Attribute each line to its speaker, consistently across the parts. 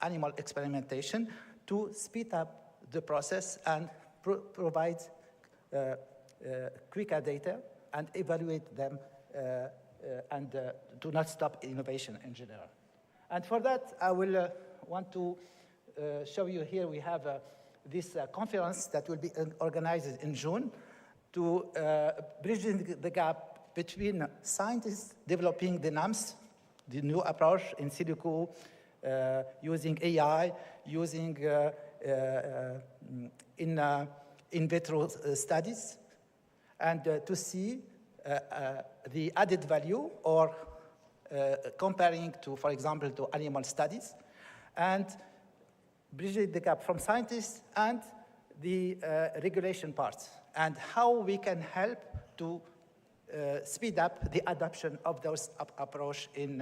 Speaker 1: animal experimentation to speed up the process and provide quicker data and evaluate them and do not stop innovation in general. And for that, I will want to show you here we have this conference that will be organized in June to bridge the gap between scientists developing the NAMs, the new approach in silico, using AI, using in vitro studies, and to see the added value or comparing to, for example, to animal studies, and bridging the gap from scientists and the regulation parts, and how we can help to speed up the adoption of those approach in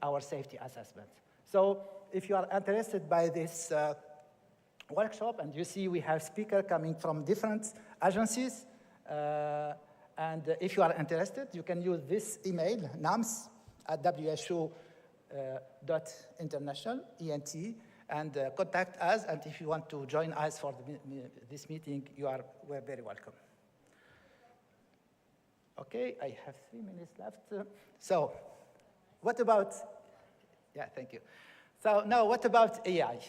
Speaker 1: our safety assessment. So if you are interested by this workshop, and you see we have speakers coming from different agencies, and if you are interested, you can use this email, nams@who.international, ENT, and contact us. And if you want to join us for this meeting, we're very welcome. Okay, I have 3 minutes left. So what about, yeah, thank you. So now what about AI?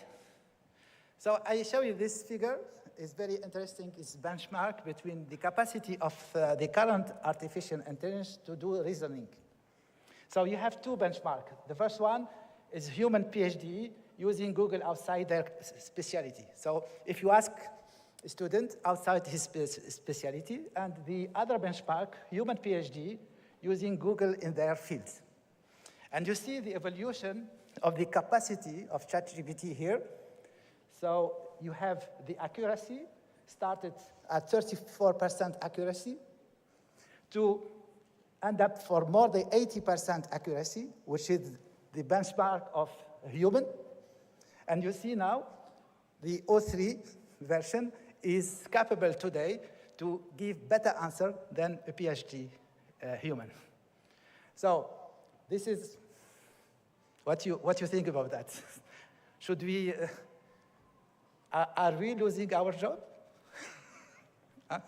Speaker 1: So I show you this figure. It's very interesting. It's benchmark between the capacity of the current artificial intelligence to do reasoning. So you have two benchmarks. The first one is human PhD using Google outside their specialty. So if you ask a student outside his specialty, and the other benchmark, human PhD using Google in their field. And you see the evolution of the capacity of ChatGPT here. So you have the accuracy started at 34% accuracy to end up for more than 80% accuracy, which is the benchmark of human. And you see now the O3 version is capable today to give better answer than a PhD human. So this is what you think about that. Should we, are we losing our job? Huh?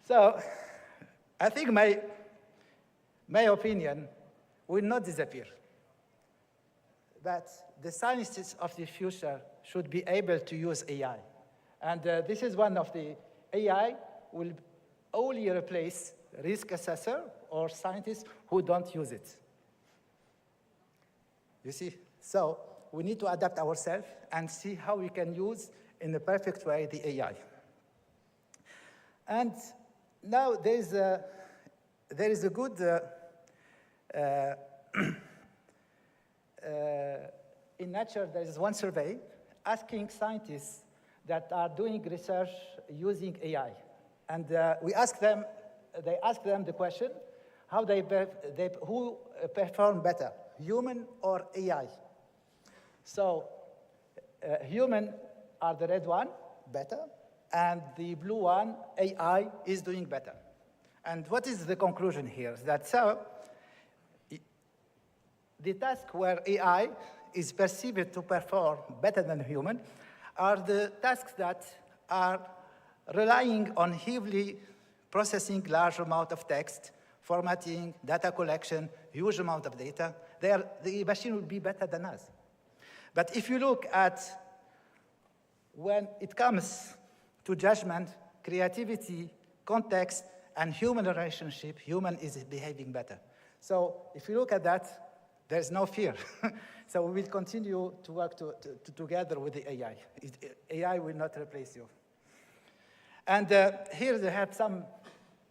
Speaker 1: So I think my opinion will not disappear. But the scientists of the future should be able to use AI. And this is one of the AI will only replace risk assessor or scientists who don't use it. You see? So we need to adapt ourselves and see how we can use in the perfect way the AI. And now there is a good in Nature, there is one survey asking scientists that are doing research using AI. And they ask them the question, who perform better, human or AI? So human are the red one, better, and the blue one, AI, is doing better. And what is the conclusion here? That the task where AI is perceived to perform better than human are the tasks that are relying on heavily processing large amount of text, formatting, data collection, huge amount of data. The machine will be better than us. But if you look at when it comes to judgment, creativity, context, and human relationship, human is behaving better. So if you look at that, there's no fear. So we will continue to work together with the AI. AI will not replace you. And here they have some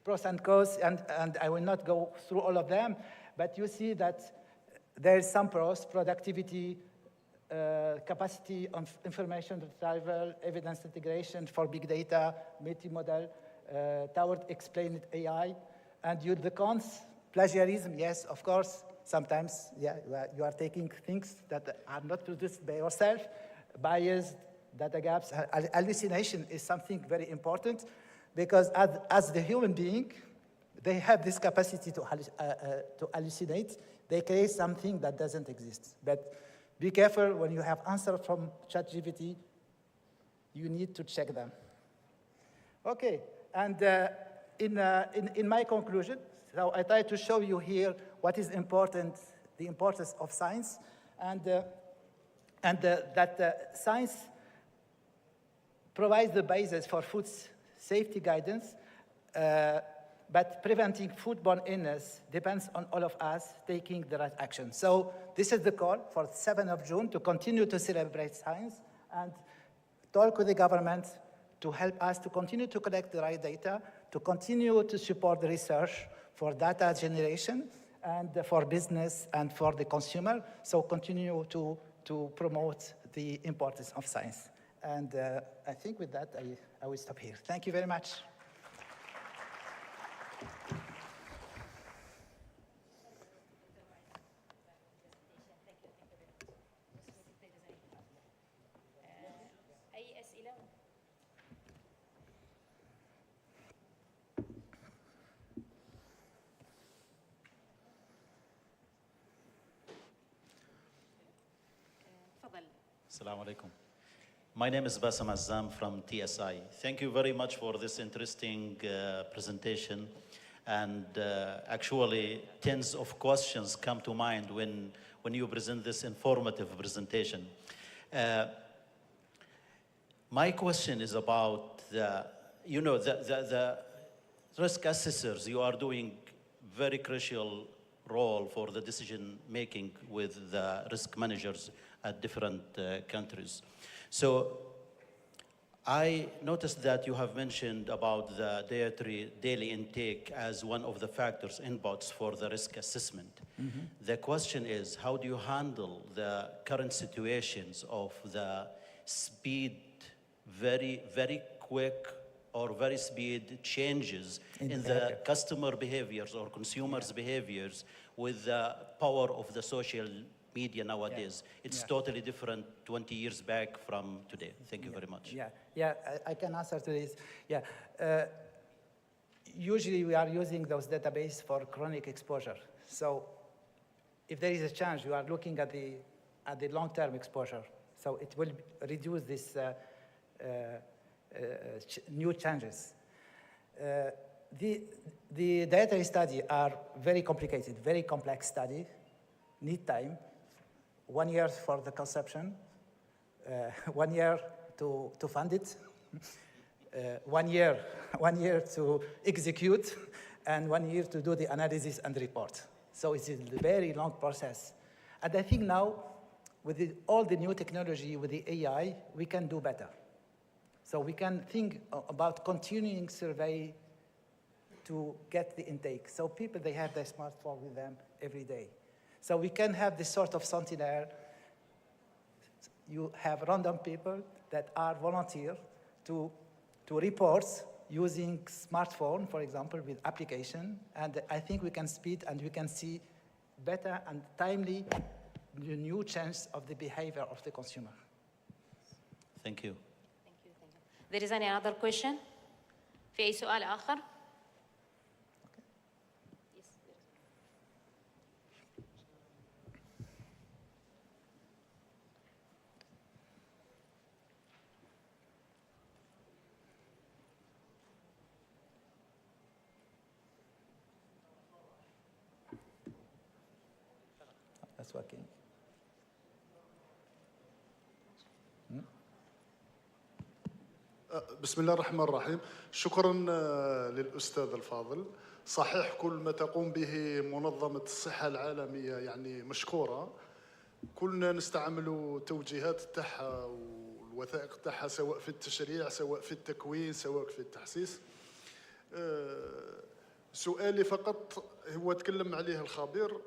Speaker 1: pros and cons, and I will not go through all of them, but you see that there is some pros: productivity, capacity of information retrieval, evidence integration for big data, multimodal, toward explained AI. And the cons, plagiarism, yes, of course. Sometimes, yeah, you are taking things that are not produced by yourself, bias, data gaps. Hallucination is something very important because as the human being, they have this capacity to hallucinate they create something that doesn't exist. But be careful when you have answers from ChatGPT, you need to check them. Okay, and in my conclusion, so I try to show you here what is important, the importance of science, and that science provides the basis for food safety guidance, but preventing foodborne illness depends on all of us taking the right action. So this is the call for 7th of June to continue to celebrate science and talk with the government to help us to continue to collect the right data, to continue to support the research for data generation and for business and for the consumer. So continue to promote the importance of science. And I think with that, I will stop here. Thank you very much.
Speaker 2: Assalamu alaikum. My name is Bassam Azzam from TSI. Thank you very much for this interesting presentation. And actually, tens of questions come to mind when you present this informative presentation. My question is about the risk assessors. You are doing very crucial role for the decision making with the risk managers at different countries. So I noticed that you have mentioned about the daily intake as one of the factors, inputs for the risk assessment. Mm-hmm. The question is, how do you handle the current situations of the speed, very, very quick or very speed changes in the customer behaviors or consumers' behaviors with the power of the social media nowadays? It's totally different 20 years back from today. Thank you very much.
Speaker 1: I can answer to this. Usually we are using those databases for chronic exposure. So if there is a chance, you are looking at the long-term exposure. So it will reduce this new changes. The data study are very complicated, very complex study, need time. 1 year for the conception, 1 year to fund it, 1 year to execute, and 1 year to do the analysis and report. So it's a very long process. And I think now, with all the new technology, with the AI, we can do better. So we can think about continuing survey to get the intake. So people, they have their smartphone with them every day. So we can have this sort of sentinel. You have random people that are volunteer to report using smartphone, for example, with application. And I think we can speed and we can see better and timely the new change of the behavior of the consumer.
Speaker 2: Thank you.
Speaker 3: Thank you. There is any other question? في أي سؤال آخر؟
Speaker 1: That's working.
Speaker 4: بسم الله الرحمن الرحيم. شكرا للأستاذ الفاضل. صحيح كل ما تقوم به منظمة الصحة العالمية يعني مشكورة. كلنا نستعملوا توجيهات تاعها والوثائق تاعها سواء في التشريع سواء في التكوين سواء في التحسيس. سؤالي فقط هو تكلم عليه الخبير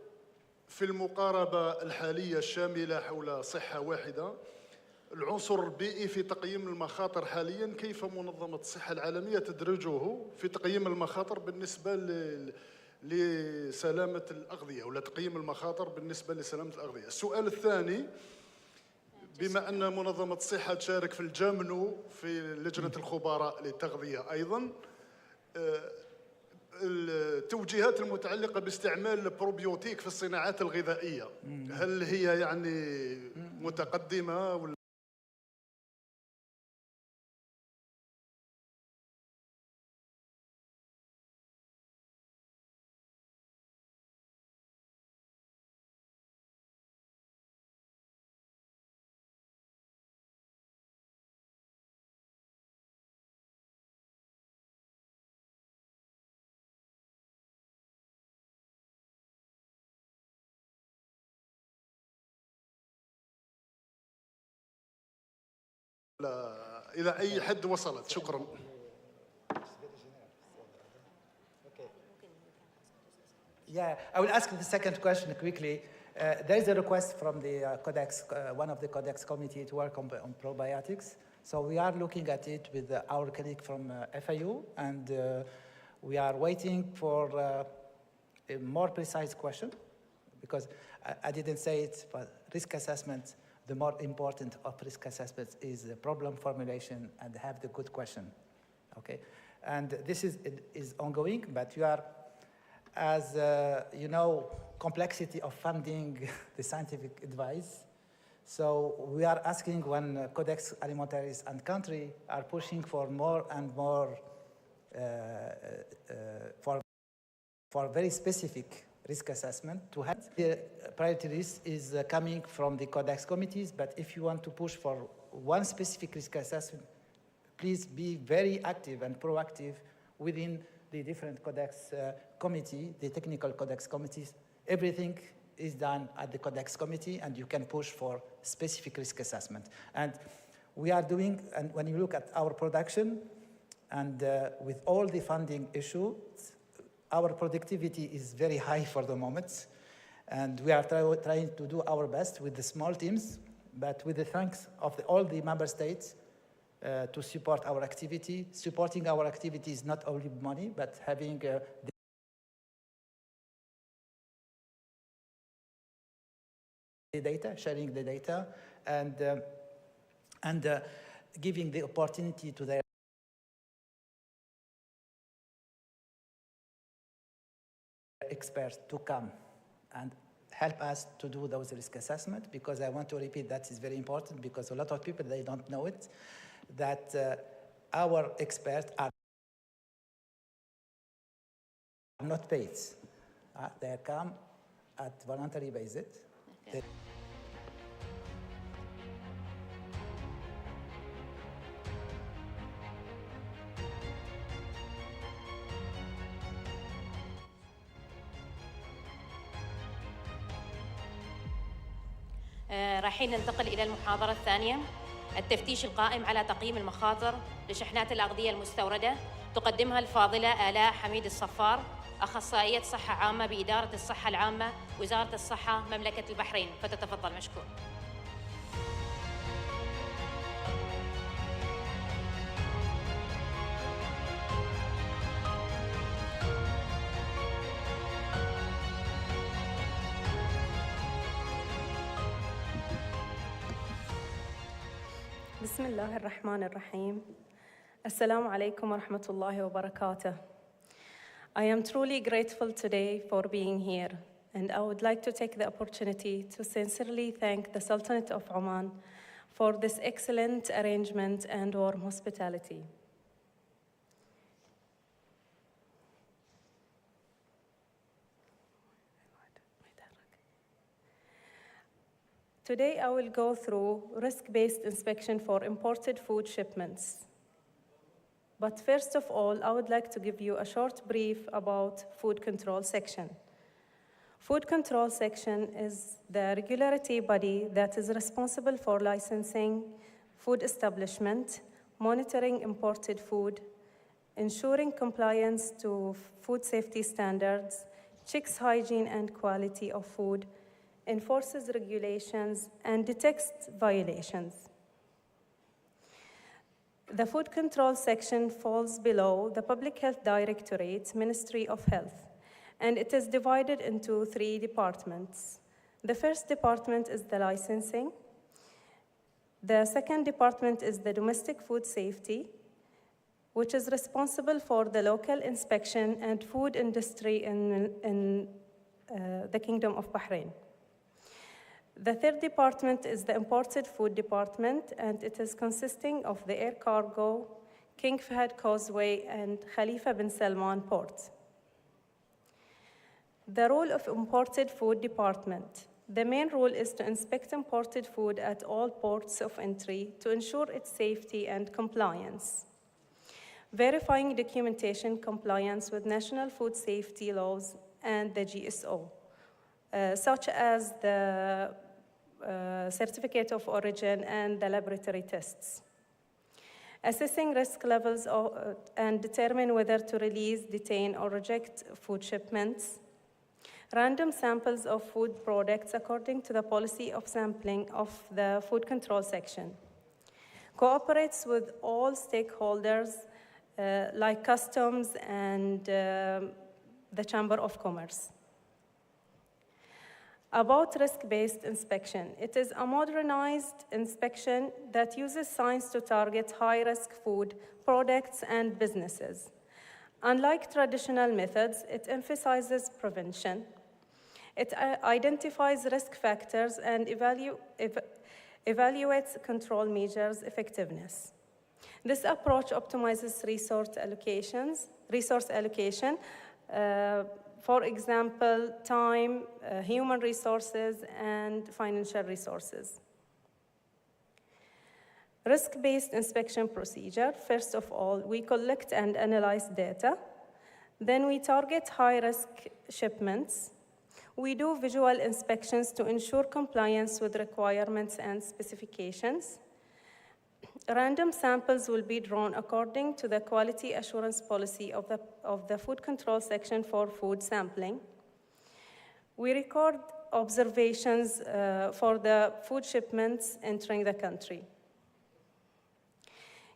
Speaker 4: في المقاربة الحالية الشاملة حول صحة واحدة. العنصر البيئي في تقييم المخاطر حاليا كيف منظمة الصحة العالمية تدرجه في تقييم المخاطر بالنسبة لسلامة الأغذية ولا تقييم المخاطر بالنسبة لسلامة الأغذية. السؤال الثاني، بما أن منظمة الصحة تشارك في الجامنو في لجنة الخبراء للتغذية أيضا، التوجيهات المتعلقة باستعمال البروبيوتيك في الصناعات الغذائية هل هي يعني متقدمة ولا إلى أي حد وصلت؟ شكرا.
Speaker 1: Yeah, I will ask the second question quickly. There is a request from the Codex, one of the Codex committee to work on probiotics. So we are looking at it with our colleague from FIU, and we are waiting for a more precise question, because I didn't say it, but risk assessment, the more important of risk assessments is the problem formulation and have the good question, okay? And this is ongoing, but you are, as you know, complexity of funding the scientific advice. So we are asking when Codex Alimentaris and country are pushing for more and more for very specific risk assessment to have. The priority risk is coming from the Codex committees, but if you want to push for one specific risk assessment, please be very active and proactive within the different Codex committee, the technical Codex committees. Everything is done at the Codex committee, and you can push for specific risk assessment. And we are doing, and when you look at our production, and with all the funding issues, our productivity is very high for the moment. And we are trying to do our best with the small teams, but with the thanks of all the member states to support our activity. Supporting our activity is not only money, but having the data, sharing the data, and giving the opportunity to their experts to come and help us to do those risk assessments, because I want to repeat that is very important, because a lot of people, they don't know it, that our experts are not paid. They come at voluntary basis. Okay.
Speaker 3: رايحين ننتقل إلى المحاضرة الثانية، التفتيش القائم على تقييم المخاطر لشحنات الأغذية المستوردة، تقدمها الفاضلة آلاء حميد الصفار، أخصائية صحة عامة بإدارة الصحة العامة، وزارة الصحة، مملكة البحرين، فتتفضل مشكور.
Speaker 5: بسم الله الرحمن الرحيم. Assalamu alaikum wa rahmatullahi wa barakatuh. I am truly grateful today for being here, and I would like to take the opportunity to sincerely thank the Sultanate of Oman for this excellent arrangement and warm hospitality. Today, I will go through risk-based inspection for imported food shipments. But first of all, I would like to give you a short brief about Food Control Section. Food Control Section is the regulatory body that is responsible for licensing food establishment, monitoring imported food, ensuring compliance to food safety standards, checks hygiene and quality of food, enforces regulations, and detects violations. The Food Control Section falls below the Public Health Directorate, Ministry of Health, and it is divided into 3 departments. The first department is the licensing. The second department is the domestic food safety. which is responsible for the local inspection and food industry in the Kingdom of Bahrain. The third department is the Imported Food Department, and it is consisting of the air cargo, King Fahd Causeway, and Khalifa bin Salman Port. The role of Imported Food Department. The main role is to inspect imported food at all ports of entry to ensure its safety and compliance. Verifying documentation compliance with national food safety laws and the GSO, such as the certificate of origin and the laboratory tests. Assessing risk levels and determine whether to release, detain, or reject food shipments. Random samples of food products according to the policy of sampling of the food control section. Cooperates with all stakeholders like customs and the Chamber of Commerce. About risk-based inspection, it is a modernized inspection that uses science to target high-risk food products and businesses. Unlike traditional methods, it emphasizes prevention. It identifies risk factors and evaluates control measures' effectiveness. This approach optimizes resource allocation, for example, time, human resources, and financial resources. Risk-based inspection procedure. First of all, we collect and analyze data. Then we target high-risk shipments. We do visual inspections to ensure compliance with requirements and specifications. Random samples will be drawn according to the quality assurance policy of the food control section for food sampling. We record observations for the food shipments entering the country.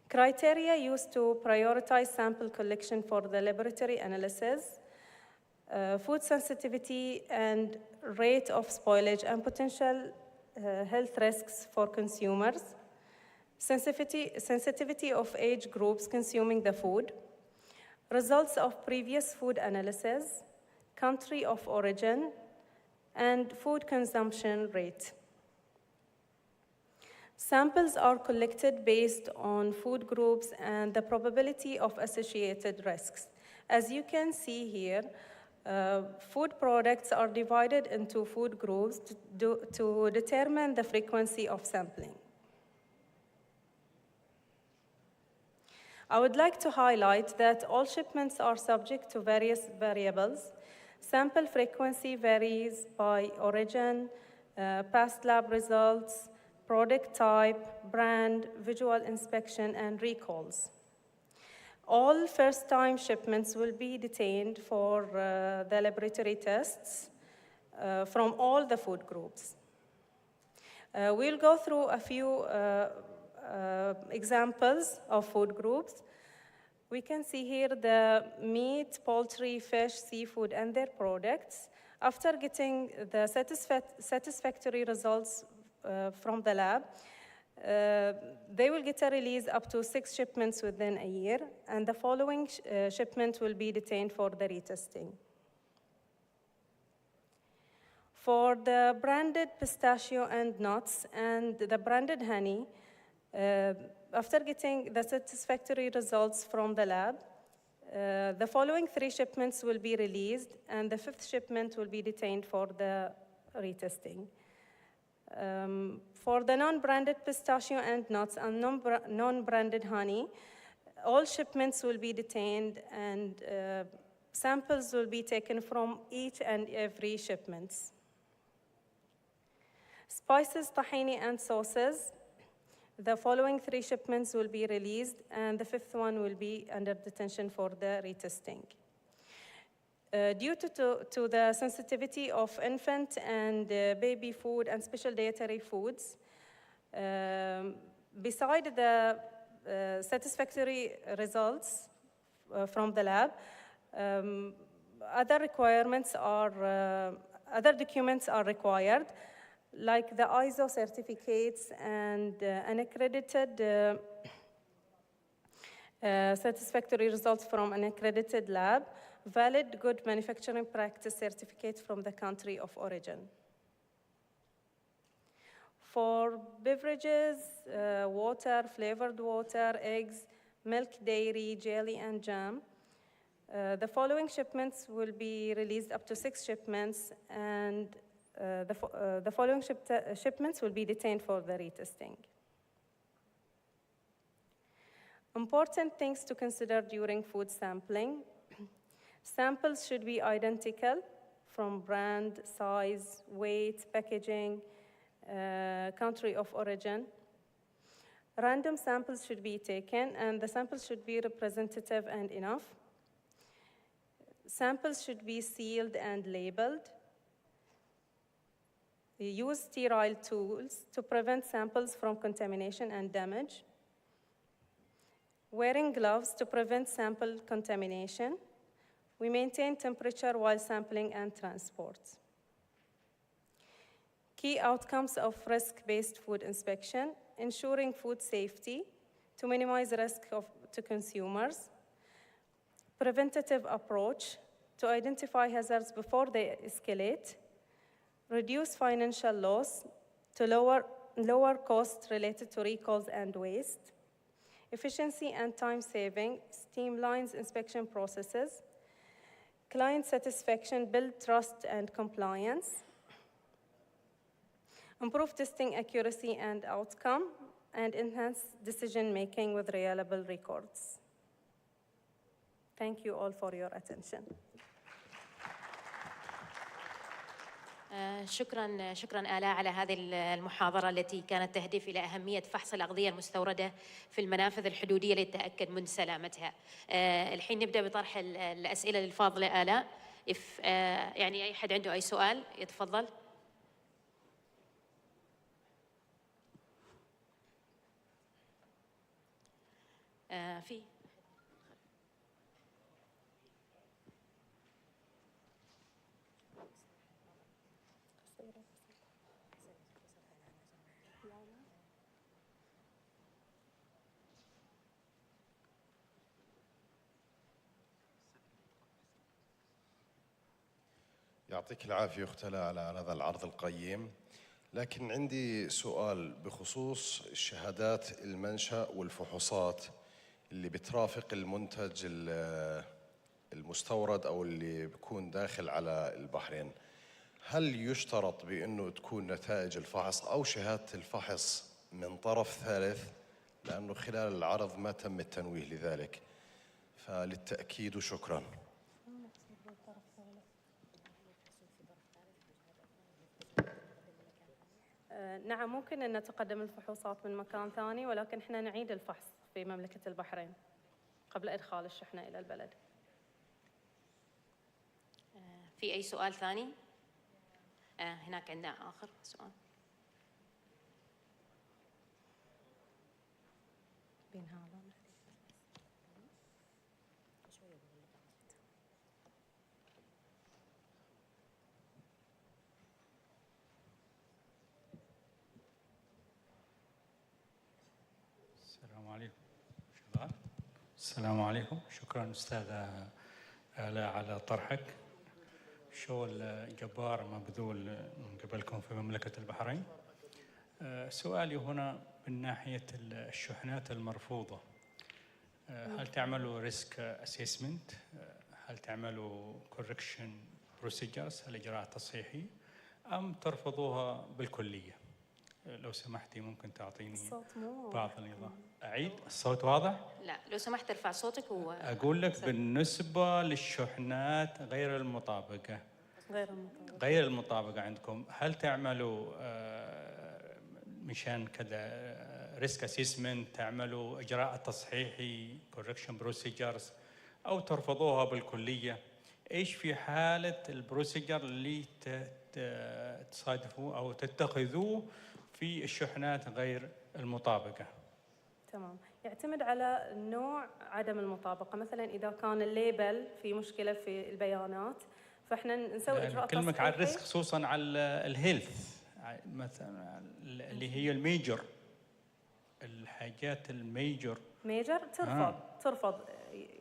Speaker 5: Criteria used to prioritize sample collection for the laboratory analysis, food sensitivity and rate of spoilage and potential health risks for consumers, sensitivity of age groups consuming the food, results of previous food analysis, country of origin, and food consumption rate. Samples are collected based on food groups and the probability of associated risks. As you can see here, food products are divided into food groups to determine the frequency of sampling. I would like to highlight that all shipments are subject to various variables. Sample frequency varies by origin, past lab results, product type, brand, visual inspection, and recalls. All first-time shipments will be detained for the laboratory tests from all the food groups. We'll go through a few examples of food groups. We can see here the meat, poultry, fish, seafood, and their products. After getting the satisfactory results from the lab, they will get a release up to 6 shipments within a year, and the following shipment will be detained for the retesting. For the branded pistachio and nuts and the branded honey, after getting the satisfactory results from the lab, the following 3 shipments will be released, and the 5th shipment will be detained for the retesting. For the non-branded pistachio and nuts and non-branded honey, all shipments will be detained, and samples will be taken from each and every shipment. Spices, tahini, and sauces, the following 3 shipments will be released, and the 5th one will be under detention for the retesting. Due to the sensitivity of infant and baby food and special dietary foods, beside the satisfactory results from the lab, other documents are required, like the ISO certificates and an accredited Satisfactory results from an accredited lab, valid good manufacturing practice certificate from the country of origin. For beverages, water, flavored water, eggs, milk, dairy, jelly, and jam, the following shipments will be released, up to 6 shipments, and the following shipments will be detained for the retesting. Important things to consider during food sampling. Samples should be identical from brand, size, weight, packaging, country of origin. Random samples should be taken, and the samples should be representative and enough. Samples should be sealed and labeled. Use sterile tools to prevent samples from contamination and damage. Wearing gloves to prevent sample contamination. We maintain temperature while sampling and transport. Key outcomes of risk-based food inspection: ensuring food safety to minimize risk to consumers. Preventative approach to identify hazards before they escalate. Reduce financial loss to lower costs related to recalls and waste. Efficiency and time saving streamlines inspection processes. Client satisfaction, build trust and compliance. Improve testing accuracy and outcome, and enhance decision-making with reliable records. Thank you all for your attention.
Speaker 3: شكراً آلاء على هذه المحاضرة التي كانت تهدف إلى أهمية فحص الأغذية المستوردة في المنافذ الحدودية للتأكد من سلامتها. الحين نبدأ بطرح الأسئلة للفاضلة آلاء. يعني أي حد عنده أي سؤال يتفضل. في
Speaker 6: يعطيك العافية أخت آلاء على هذا العرض القيم، لكن عندي سؤال بخصوص شهادات المنشأ والفحوصات اللي بترافق المنتج المستورد أو اللي بيكون داخل على البحرين. هل يشترط بأنه تكون نتائج الفحص أو شهادة الفحص من طرف ثالث؟ لأنه خلال العرض ما تم التنويه لذلك، فللتأكيد وشكراً.
Speaker 5: نعم، ممكن أن تقدم الفحوصات من مكان ثاني، ولكن إحنا نعيد الفحص في مملكة البحرين قبل إدخال الشحنة إلى البلد.
Speaker 3: في أي سؤال ثاني؟ هناك عندنا آخر سؤال.
Speaker 7: السلام عليكم. شكرا أستاذة آلاء على طرحك. شغل جبار مبذول من قبلكم في مملكة البحرين. سؤالي هنا من ناحية الشحنات المرفوضة. هل تعملوا ريسك اسسمنت؟ هل تعملوا كوركشن بروسيجرز، الإجراء التصحيحي، أم ترفضوها بالكلية؟ لو سمحتي ممكن تعطيني بعض الإيضاح. أعيد، الصوت واضح؟
Speaker 3: لا، لو سمحت ارفع صوتك.
Speaker 7: أقول لك بالنسبة للشحنات غير المطابقة عندكم، هل تعملوا مشان كذا ريسك اسسمنت، تعملوا إجراء تصحيحي كوركشن بروسيجرز، أو ترفضوها بالكلية؟ إيش في حالة البروسيجر اللي تصادفوا أو تتخذوه في الشحنات غير المطابقة؟
Speaker 5: تمام، يعتمد على نوع عدم المطابقة. مثلا إذا كان الليبل في مشكلة في البيانات، فإحنا نسوي إجراء تصحيحي.
Speaker 7: كلمك على الريسك، خصوصا على الهيلث مثلا اللي هي الميجر، الحاجات الميجر
Speaker 5: ميجر ترفض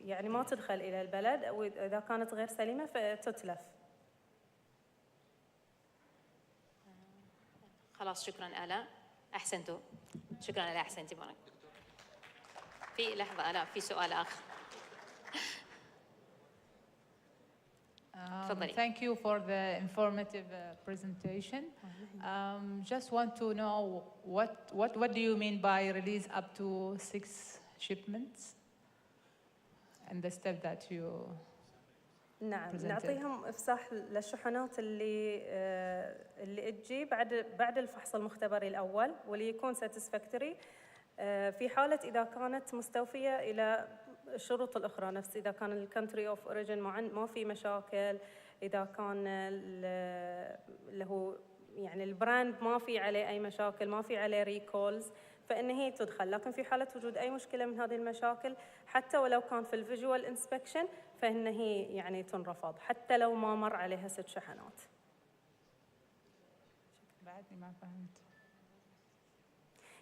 Speaker 5: يعني ما تدخل إلى البلد، أو إذا كانت غير سليمة فتتلف.
Speaker 3: خلاص شكرا آلاء، أحسنتوا. شكرا آلاء، أحسنتي بارك. في لحظة آلاء، في سؤال آخر. تفضلي.
Speaker 8: Thank you for the informative presentation. Just want to know what do you mean by release up to 6 shipments and the step that you
Speaker 5: نعم،
Speaker 8: presented.
Speaker 5: نعطيهم إفساح للشحنات اللي تجي بعد الفحص المختبري الأول، واللي يكون satisfactory في حالة إذا كانت مستوفية إلى الشروط الأخرى، نفس إذا كان الكونتري أوف أوريجين ما في مشاكل، إذا كان اللي هو يعني البراند ما في عليه أي مشاكل، ما في عليه ريكولز، فإن هي تدخل. لكن في حالة وجود أي مشكلة من هذه المشاكل، حتى ولو كان في الفيجوال انسبكشن، فإن هي يعني تنرفض حتى لو ما مر عليها 6 شحنات.
Speaker 8: بعدني ما فهمت.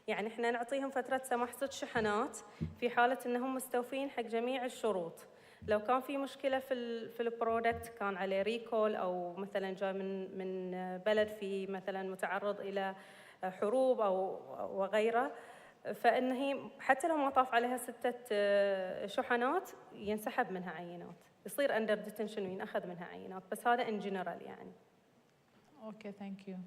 Speaker 5: يعني احنا نعطيهم فترة سماح 6 شحنات في حالة انهم مستوفين حق جميع الشروط. لو كان في مشكلة في البرودكت، كان عليه ريكول، او مثلا جاي من بلد في مثلا متعرض الى حروب او وغيره، فان هي حتى لو ما طاف عليها 6 شحنات ينسحب منها عينات، يصير اندر ديتنشن وينأخذ منها عينات، بس هذا ان جنرال يعني.
Speaker 8: Okay, thank you.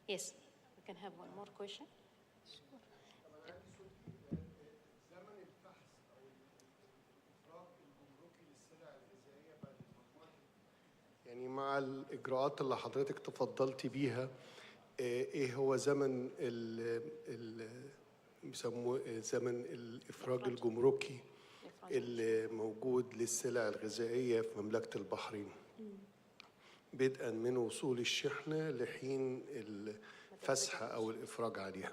Speaker 3: Yes, we can have one more question.
Speaker 9: يعني مع الإجراءات اللي حضرتك تفضلتي بيها، إيه هو زمن بيسموه زمن الإفراج الجمركي اللي موجود للسلع الغذائية في مملكة البحرين، بدءا من وصول الشحنة لحين الفسح أو الإفراج عليها؟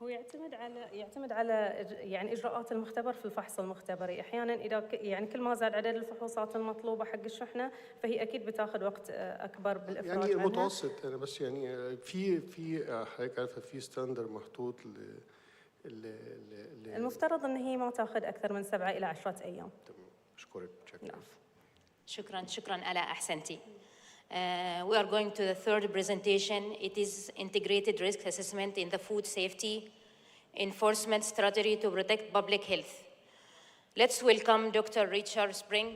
Speaker 5: هو يعتمد على يعني اجراءات المختبر في الفحص المختبري. احيانا اذا يعني كل ما زاد عدد الفحوصات المطلوبه حق الشحنه، فهي اكيد بتاخذ وقت اكبر بالافراج
Speaker 9: يعني
Speaker 5: عنها.
Speaker 9: متوسط، انا بس يعني في حضرتك عارفه في ستاندر محطوط
Speaker 5: المفترض ان هي ما تاخذ اكثر من 7 إلى 10 ايام.
Speaker 9: تمام، اشكرك.
Speaker 3: شكرا آلاء، أحسنتي. We are going to the third presentation. It is integrated risk assessment in the food safety enforcement strategy to protect public health. Let's welcome Dr. Richard Spring.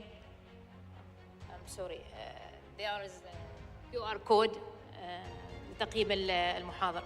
Speaker 3: I'm sorry, there is a QR code لتقييم المحاضرة.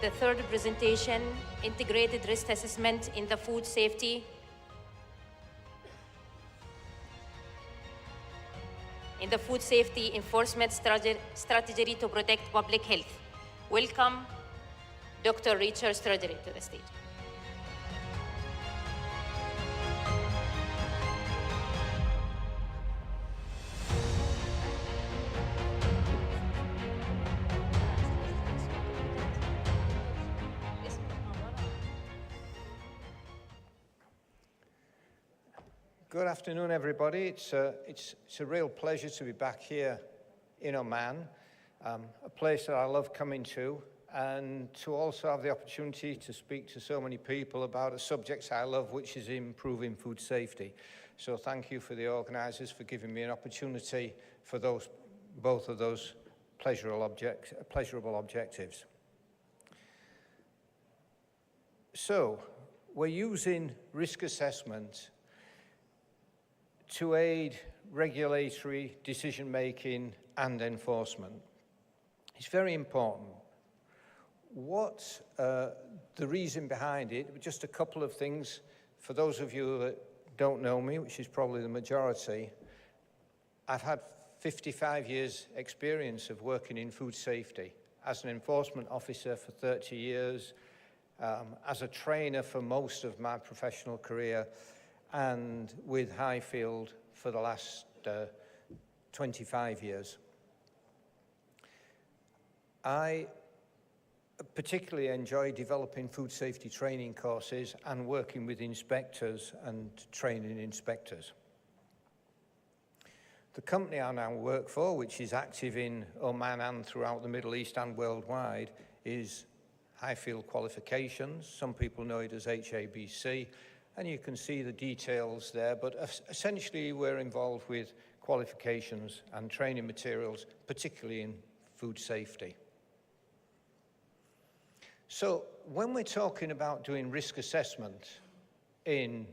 Speaker 3: The third presentation, integrated risk assessment in the food safety. In the food safety enforcement strategy to protect public health. Welcome Dr. Richard Strategy to the stage.
Speaker 10: Good afternoon, everybody. It's a real pleasure to be back here in Oman, a place that I love coming to, and to also have the opportunity to speak to so many people about a subject I love, which is improving food safety. So thank you for the organisers for giving me an opportunity for both of those pleasurable objectives. So we're using risk assessment to aid regulatory decision-making and enforcement. It's very important. What's the reason behind it? Just a couple of things. For those of you that don't know me, which is probably the majority, I've had 55 years experience of working in food safety as an enforcement officer for 30 years, as a trainer for most of my professional career, and with Highfield for the last 25 years. I particularly enjoy developing food safety training courses and working with inspectors and training inspectors. The company I now work for, which is active in Oman and throughout the Middle East and worldwide, is Highfield Qualifications. Some people know it as HABC, and you can see the details there, but essentially we're involved with qualifications and training materials, particularly in food safety. So when we're talking about doing risk assessment in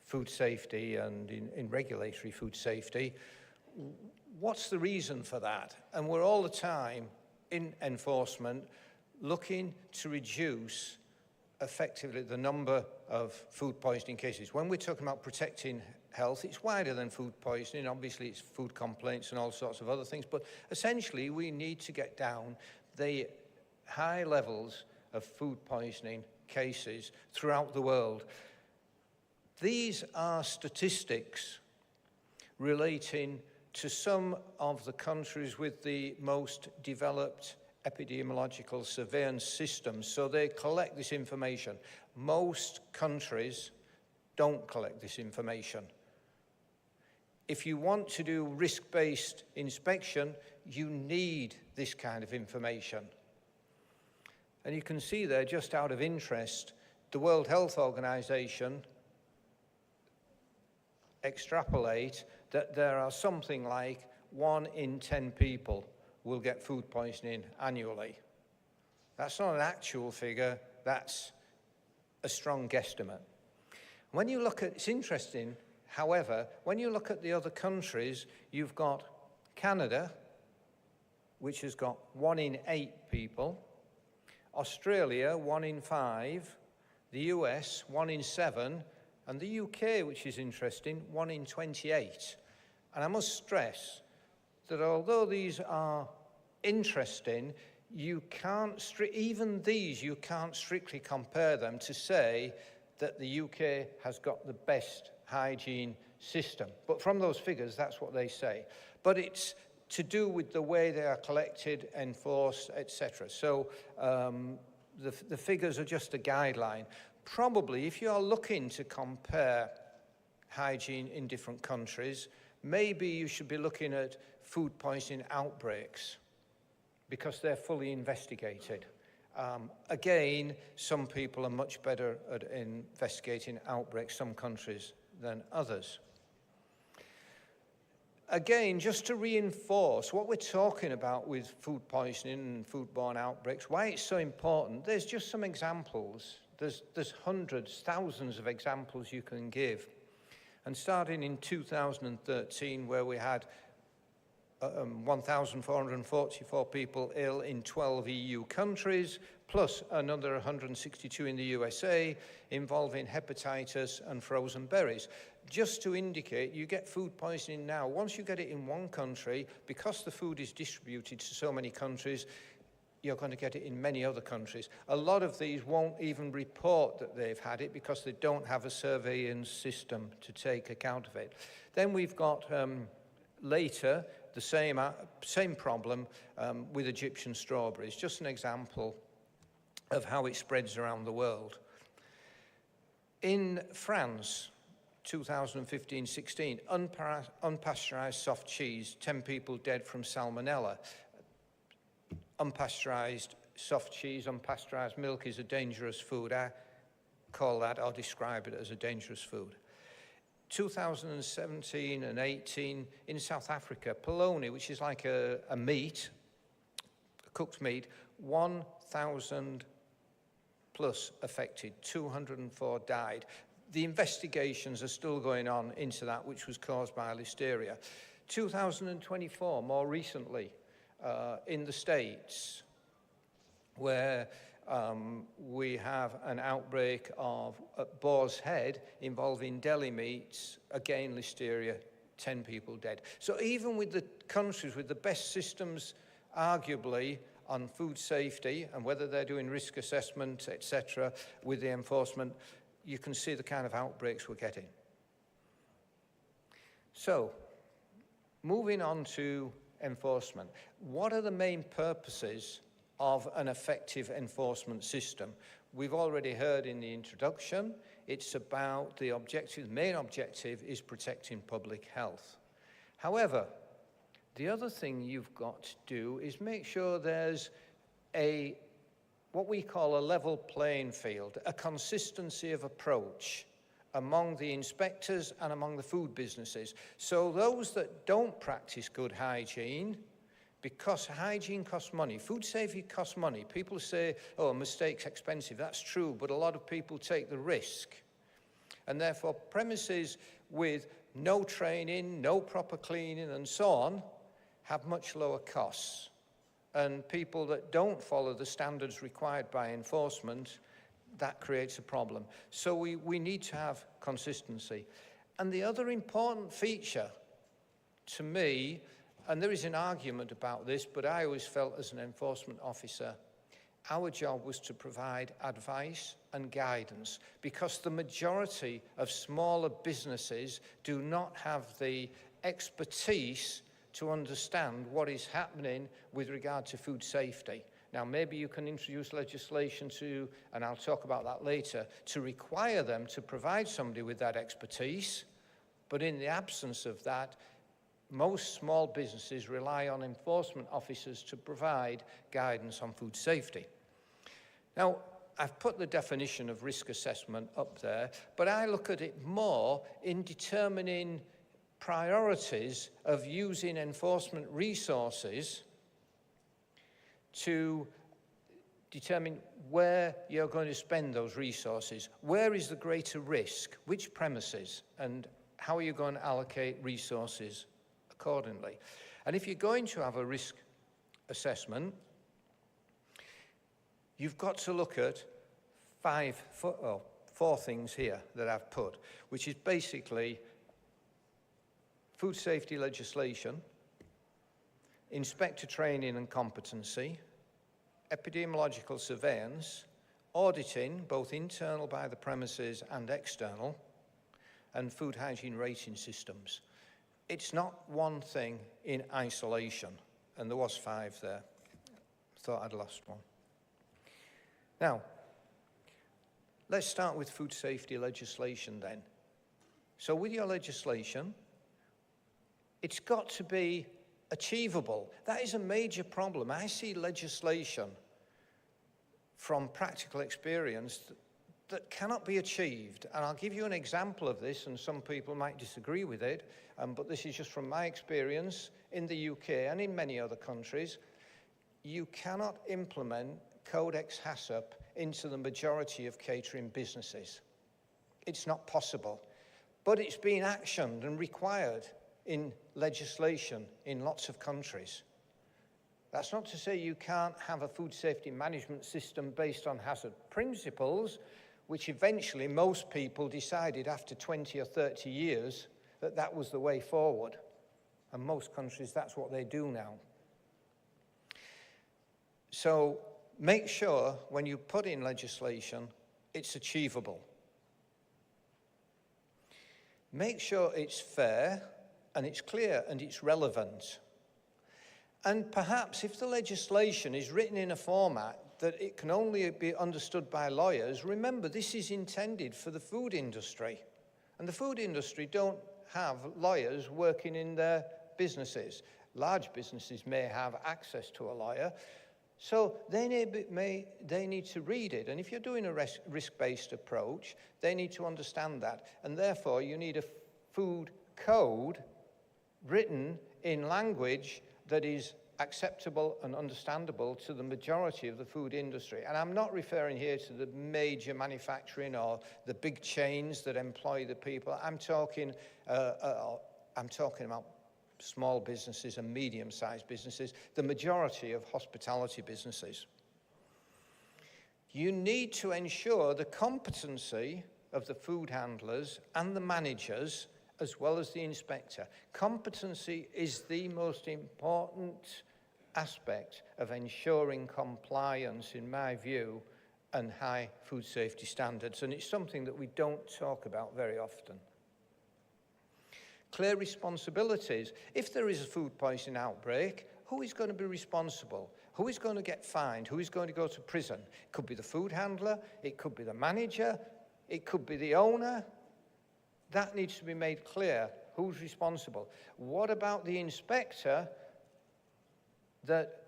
Speaker 10: food safety and in regulatory food safety, what's the reason for that? And we're all the time in enforcement looking to reduce effectively the number of food poisoning cases. When we're talking about protecting health, it's wider than food poisoning. Obviously, it's food complaints and all sorts of other things. But essentially, we need to get down the high levels of food poisoning cases throughout the world. These are statistics relating to some of the countries with the most developed epidemiological surveillance systems. So they collect this information. Most countries don't collect this information. If you want to do risk-based inspection, you need this kind of information. And you can see there, just out of interest, the World Health Organization extrapolate that there are something like 1 in 10 people will get food poisoning annually. That's not an actual figure, that's a strong guesstimate. When you look at, it's interesting, however, when you look at the other countries, you've got Canada, which has got 1 in 8 people, Australia, 1 in 5, the US, 1 in 7, and the UK, which is interesting, 1 in 28. And I must stress that although these are interesting, you can't, even these, you can't strictly compare them to say that the UK has got the best hygiene system. But from those figures, that's what they say. But it's to do with the way they are collected, enforced, etc. So the figures are just a guideline. Probably, if you are looking to compare hygiene in different countries, maybe you should be looking at food poisoning outbreaks because they're fully investigated. Again, some people are much better at investigating outbreaks, some countries than others. Again, just to reinforce what we're talking about with food poisoning and foodborne outbreaks, why it's so important, there's just some examples. There's hundreds, thousands of examples you can give. And starting in 2013, where we had 1,444 people ill in 12 EU countries, plus another 162 in the USA, involving hepatitis and frozen berries. Just to indicate, you get food poisoning now. Once you get it in one country, because the food is distributed to so many countries, you're going to get it in many other countries. A lot of these won't even report that they've had it because they don't have a surveillance system to take account of it. Then we've got later the same problem with Egyptian strawberries. Just an example of how it spreads around the world. In France, 2015-16, unpasteurized soft cheese, 10 people dead from salmonella. Unpasteurized soft cheese, unpasteurized milk is a dangerous food. I call that, or describe it as a dangerous food. 2017 and 18 in South Africa, polony, which is like a meat, a cooked meat, 1,000 plus affected, 204 died. The investigations are still going on into that, which was caused by listeria. 2024, more recently, in the States, where we have an outbreak of boar's head involving deli meats, again listeria, 10 people dead. So even with the countries with the best systems, arguably, on food safety and whether they're doing risk assessment, etc., with the enforcement, you can see the kind of outbreaks we're getting. So, moving on to enforcement. What are the main purposes of an effective enforcement system? We've already heard in the introduction, it's about the objective, the main objective is protecting public health. However, the other thing you've got to do is make sure there's what we call a level playing field, a consistency of approach among the inspectors and among the food businesses. So those that don't practice good hygiene, because hygiene costs money, food safety costs money. People say, oh, a mistake's expensive. That's true, but a lot of people take the risk. And therefore, premises with no training, no proper cleaning, and so on, have much lower costs. And people that don't follow the standards required by enforcement, that creates a problem. So we need to have consistency. And the other important feature to me, and there is an argument about this, but I always felt as an enforcement officer, our job was to provide advice and guidance, because the majority of smaller businesses do not have the expertise to understand what is happening with regard to food safety. Now, maybe you can introduce legislation to, and I'll talk about that later, to require them to provide somebody with that expertise, but in the absence of that, most small businesses rely on enforcement officers to provide guidance on food safety. Now, I've put the definition of risk assessment up there, but I look at it more in determining priorities of using enforcement resources to determine where you're going to spend those resources. Where is the greater risk? Which premises? And how are you going to allocate resources accordingly? And if you're going to have a risk assessment, you've got to look at four things here that I've put, which is basically food safety legislation, inspector training and competency, epidemiological surveillance, auditing, both internal by the premises and external, and food hygiene rating systems. It's not one thing in isolation, and there was 5 there. Thought I'd lost one. Now, let's start with food safety legislation then. So with your legislation, it's got to be achievable. That is a major problem. I see legislation from practical experience that cannot be achieved. And I'll give you an example of this, and some people might disagree with it, but this is just from my experience in the UK and in many other countries. You cannot implement Codex HACCP into the majority of catering businesses. It's not possible. But it's been actioned and required in legislation in lots of countries. That's not to say you can't have a food safety management system based on hazard principles, which eventually most people decided after 20 or 30 years that that was the way forward. And most countries, that's what they do now. So make sure when you put in legislation, it's achievable. Make sure it's fair and it's clear and it's relevant. And perhaps if the legislation is written in a format that it can only be understood by lawyers, remember this is intended for the food industry. And the food industry don't have lawyers working in their businesses. Large businesses may have access to a lawyer, so they need to read it. And if you're doing a risk-based approach, they need to understand that. And therefore, you need a food code written in language that is acceptable and understandable to the majority of the food industry. And I'm not referring here to the major manufacturing or the big chains that employ the people. I'm talking about small businesses and medium-sized businesses, the majority of hospitality businesses. You need to ensure the competency of the food handlers and the managers as well as the inspector. Competency is the most important aspect of ensuring compliance, in my view, and high food safety standards, and it's something that we don't talk about very often. Clear responsibilities. If there is a food poisoning outbreak, who is going to be responsible? Who is going to get fined? Who is going to go to prison? It could be the food handler, it could be the manager, it could be the owner. That needs to be made clear. Who's responsible? What about the inspector that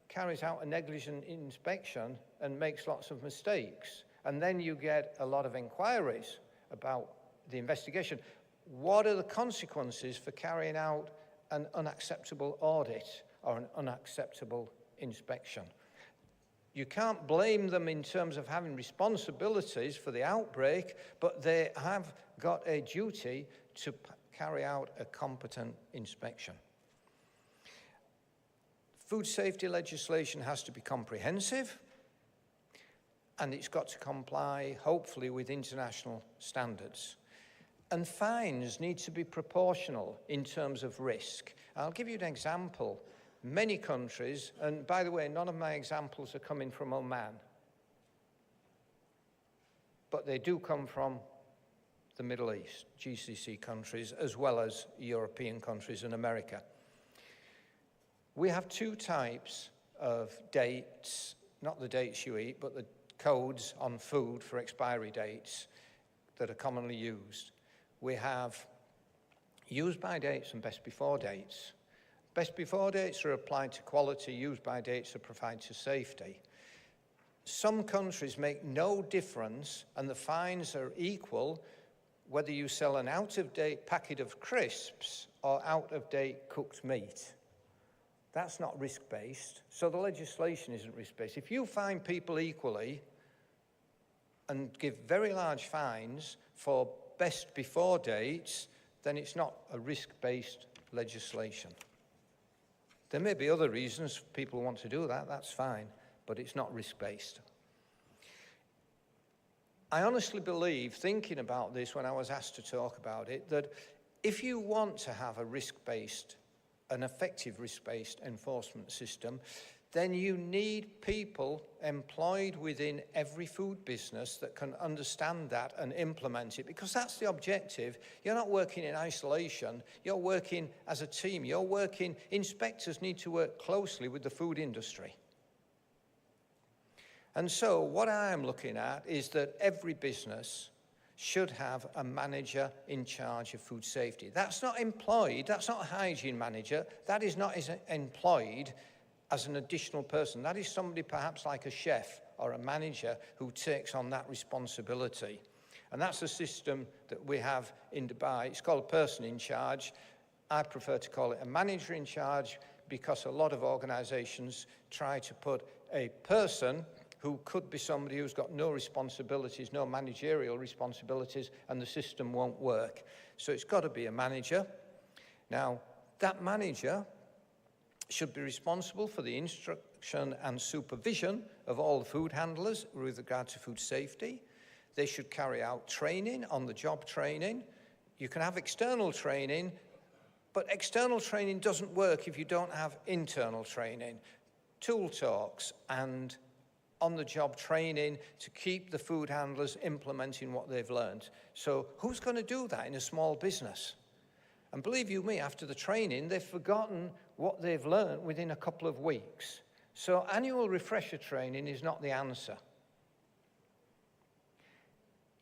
Speaker 10: carries out a negligent inspection and makes lots of mistakes? And then you get a lot of inquiries about the investigation. What are the consequences for carrying out an unacceptable audit or an unacceptable inspection? You can't blame them in terms of having responsibilities for the outbreak, but they have got a duty to carry out a competent inspection. Food safety legislation has to be comprehensive, and it's got to comply, hopefully, with international standards. And fines need to be proportional in terms of risk. I'll give you an example. Many countries, and by the way, none of my examples are coming from Oman, but they do come from the Middle East, GCC countries, as well as European countries and America. We have two types of dates, not the dates you eat, but the codes on food for expiry dates that are commonly used. We have use by dates and best before dates. Best before dates are applied to quality, use by dates are applied to safety. Some countries make no difference and the fines are equal whether you sell an out-of-date packet of crisps or out-of-date cooked meat. That's not risk-based, so the legislation isn't risk-based. If you fine people equally and give very large fines for best before dates, then it's not a risk-based legislation. There may be other reasons people want to do that, that's fine, but it's not risk-based. I honestly believe, thinking about this when I was asked to talk about it, that if you want to have a risk-based, an effective risk-based enforcement system, then you need people employed within every food business that can understand that and implement it, because that's the objective. You're not working in isolation, you're working as a team, inspectors need to work closely with the food industry. And so what I am looking at is that every business should have a manager in charge of food safety. That's not employed, that's not a hygiene manager, that is not employed as an additional person. That is somebody perhaps like a chef or a manager who takes on that responsibility. And that's a system that we have in Dubai. It's called a person in charge. I prefer to call it a manager in charge because a lot of organizations try to put a person who could be somebody who's got no responsibilities, no managerial responsibilities, and the system won't work. So it's got to be a manager. Now, that manager should be responsible for the instruction and supervision of all the food handlers with regard to food safety. They should carry out training, on-the-job training. You can have external training, but external training doesn't work if you don't have internal training. Tool talks and on-the-job training to keep the food handlers implementing what they've learned. So who's going to do that in a small business? And believe you me, after the training, they've forgotten what they've learned within a couple of weeks. So annual refresher training is not the answer.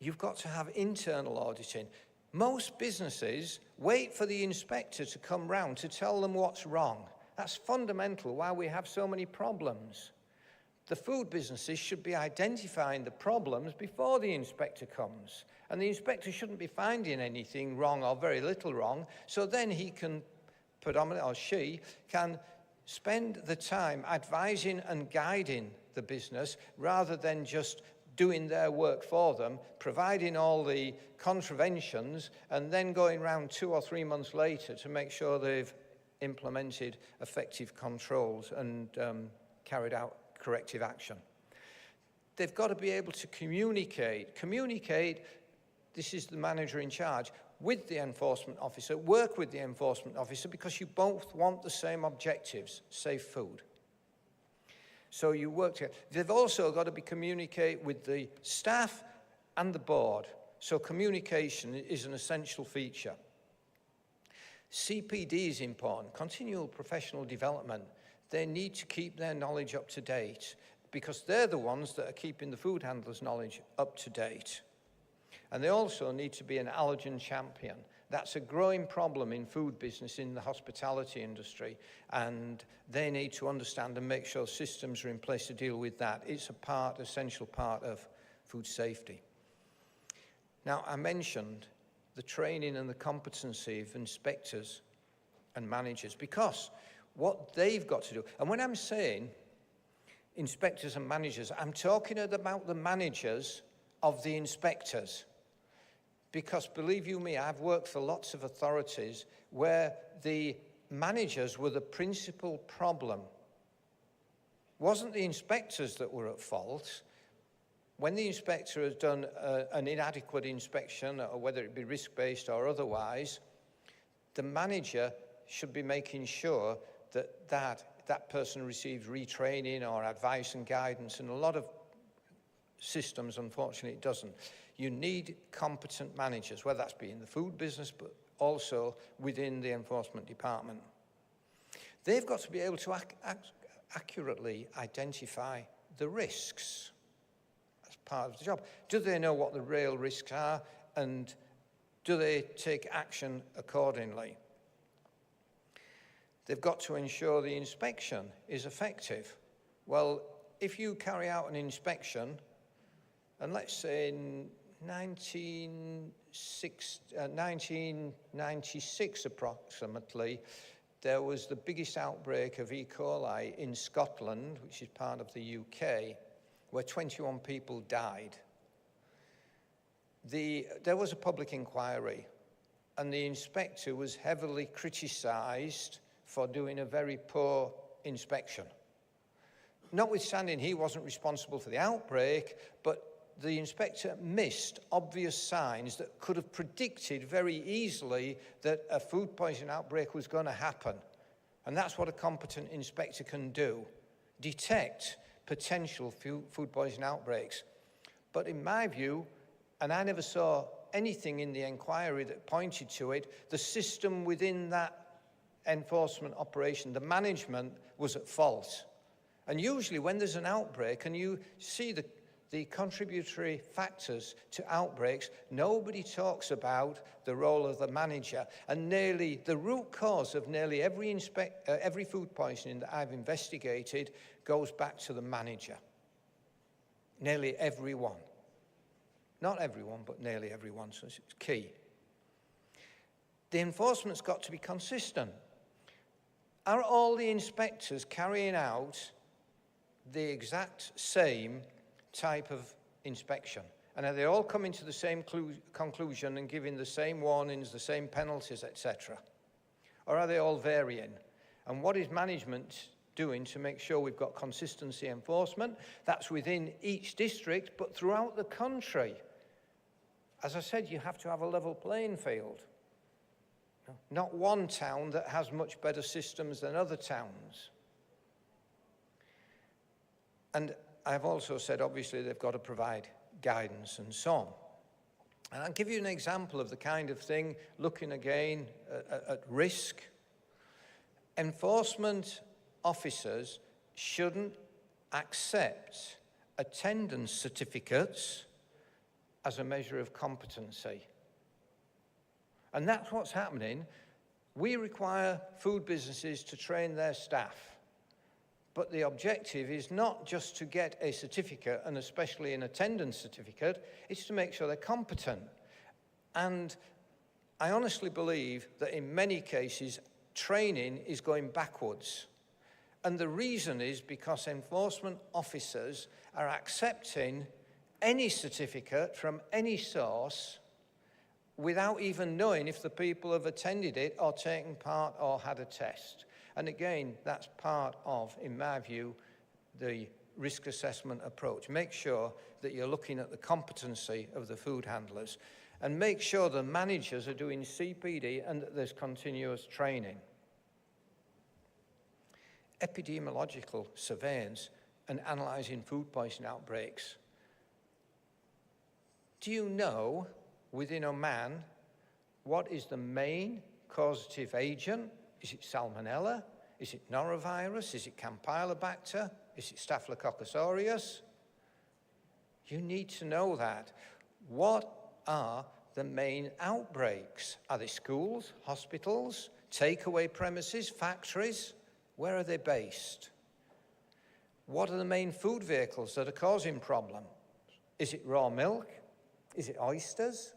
Speaker 10: You've got to have internal auditing. Most businesses wait for the inspector to come round to tell them what's wrong. That's fundamental why we have so many problems. The food businesses should be identifying the problems before the inspector comes. And the inspector shouldn't be finding anything wrong or very little wrong, so then he can, predominantly, or she, can spend the time advising and guiding the business rather than just doing their work for them, providing all the contraventions, and then going around 2 or 3 months later to make sure they've implemented effective controls and carried out corrective action. They've got to be able to communicate, this is the manager in charge, with the enforcement officer, work with the enforcement officer, because you both want the same objectives, safe food. So you work together. They've also got to be communicate with the staff and the board. So communication is an essential feature. CPD is important, continual professional development. They need to keep their knowledge up to date because they're the ones that are keeping the food handlers' knowledge up to date. And they also need to be an allergen champion. That's a growing problem in food business, in the hospitality industry, and they need to understand and make sure systems are in place to deal with that. It's essential part of food safety. Now, I mentioned the training and the competency of inspectors and managers, because what they've got to do, and when I'm saying inspectors and managers, I'm talking about the managers of the inspectors. Because believe you me, I've worked for lots of authorities where the managers were the principal problem. It wasn't the inspectors that were at fault. When the inspector has done an inadequate inspection, or whether it be risk-based or otherwise, the manager should be making sure that person receives retraining or advice and guidance, and a lot of systems, unfortunately, it doesn't. You need competent managers, whether that's be in the food business, but also within the enforcement department. They've got to be able to accurately identify the risks as part of the job. Do they know what the real risks are, and do they take action accordingly? They've got to ensure the inspection is effective. Well, if you carry out an inspection, and let's say in 1996 approximately, there was the biggest outbreak of E. coli in Scotland, which is part of the UK, where 21 people died. There was a public inquiry, and the inspector was heavily criticised for doing a very poor inspection. Notwithstanding, he wasn't responsible for the outbreak, but the inspector missed obvious signs that could have predicted very easily that a food poisoning outbreak was going to happen. And that's what a competent inspector can do, detect potential food poisoning outbreaks. But in my view, and I never saw anything in the inquiry that pointed to it, the system within that enforcement operation, the management, was at fault. And usually when there's an outbreak and you see the contributory factors to outbreaks, nobody talks about the role of the manager. And the root cause of nearly every food poisoning that I've investigated goes back to the manager. Nearly every one. Not everyone, but nearly everyone, so it's key. The enforcement's got to be consistent. Are all the inspectors carrying out the exact same type of inspection? And are they all coming to the same conclusion and giving the same warnings, the same penalties, etc.? Or are they all varying? And what is management doing to make sure we've got consistency enforcement? That's within each district, but throughout the country. As I said, you have to have a level playing field. Not one town that has much better systems than other towns. And I've also said, obviously, they've got to provide guidance and so on. And I'll give you an example of the kind of thing, looking again at risk. Enforcement officers shouldn't accept attendance certificates as a measure of competency. And that's what's happening. We require food businesses to train their staff. But the objective is not just to get a certificate, and especially an attendance certificate, it's to make sure they're competent. And I honestly believe that in many cases, training is going backwards. And the reason is because enforcement officers are accepting any certificate from any source without even knowing if the people have attended it or taken part or had a test. And again, that's part of, in my view, the risk assessment approach. Make sure that you're looking at the competency of the food handlers, and make sure the managers are doing CPD and that there's continuous training. Epidemiological surveillance and analysing food poisoning outbreaks. Do you know, within Oman, what is the main causative agent? Is it Salmonella? Is it norovirus? Is it Campylobacter? Is it Staphylococcus aureus? You need to know that. What are the main outbreaks? Are they schools, hospitals, takeaway premises, factories? Where are they based? What are the main food vehicles that are causing problems? Is it raw milk? Is it oysters?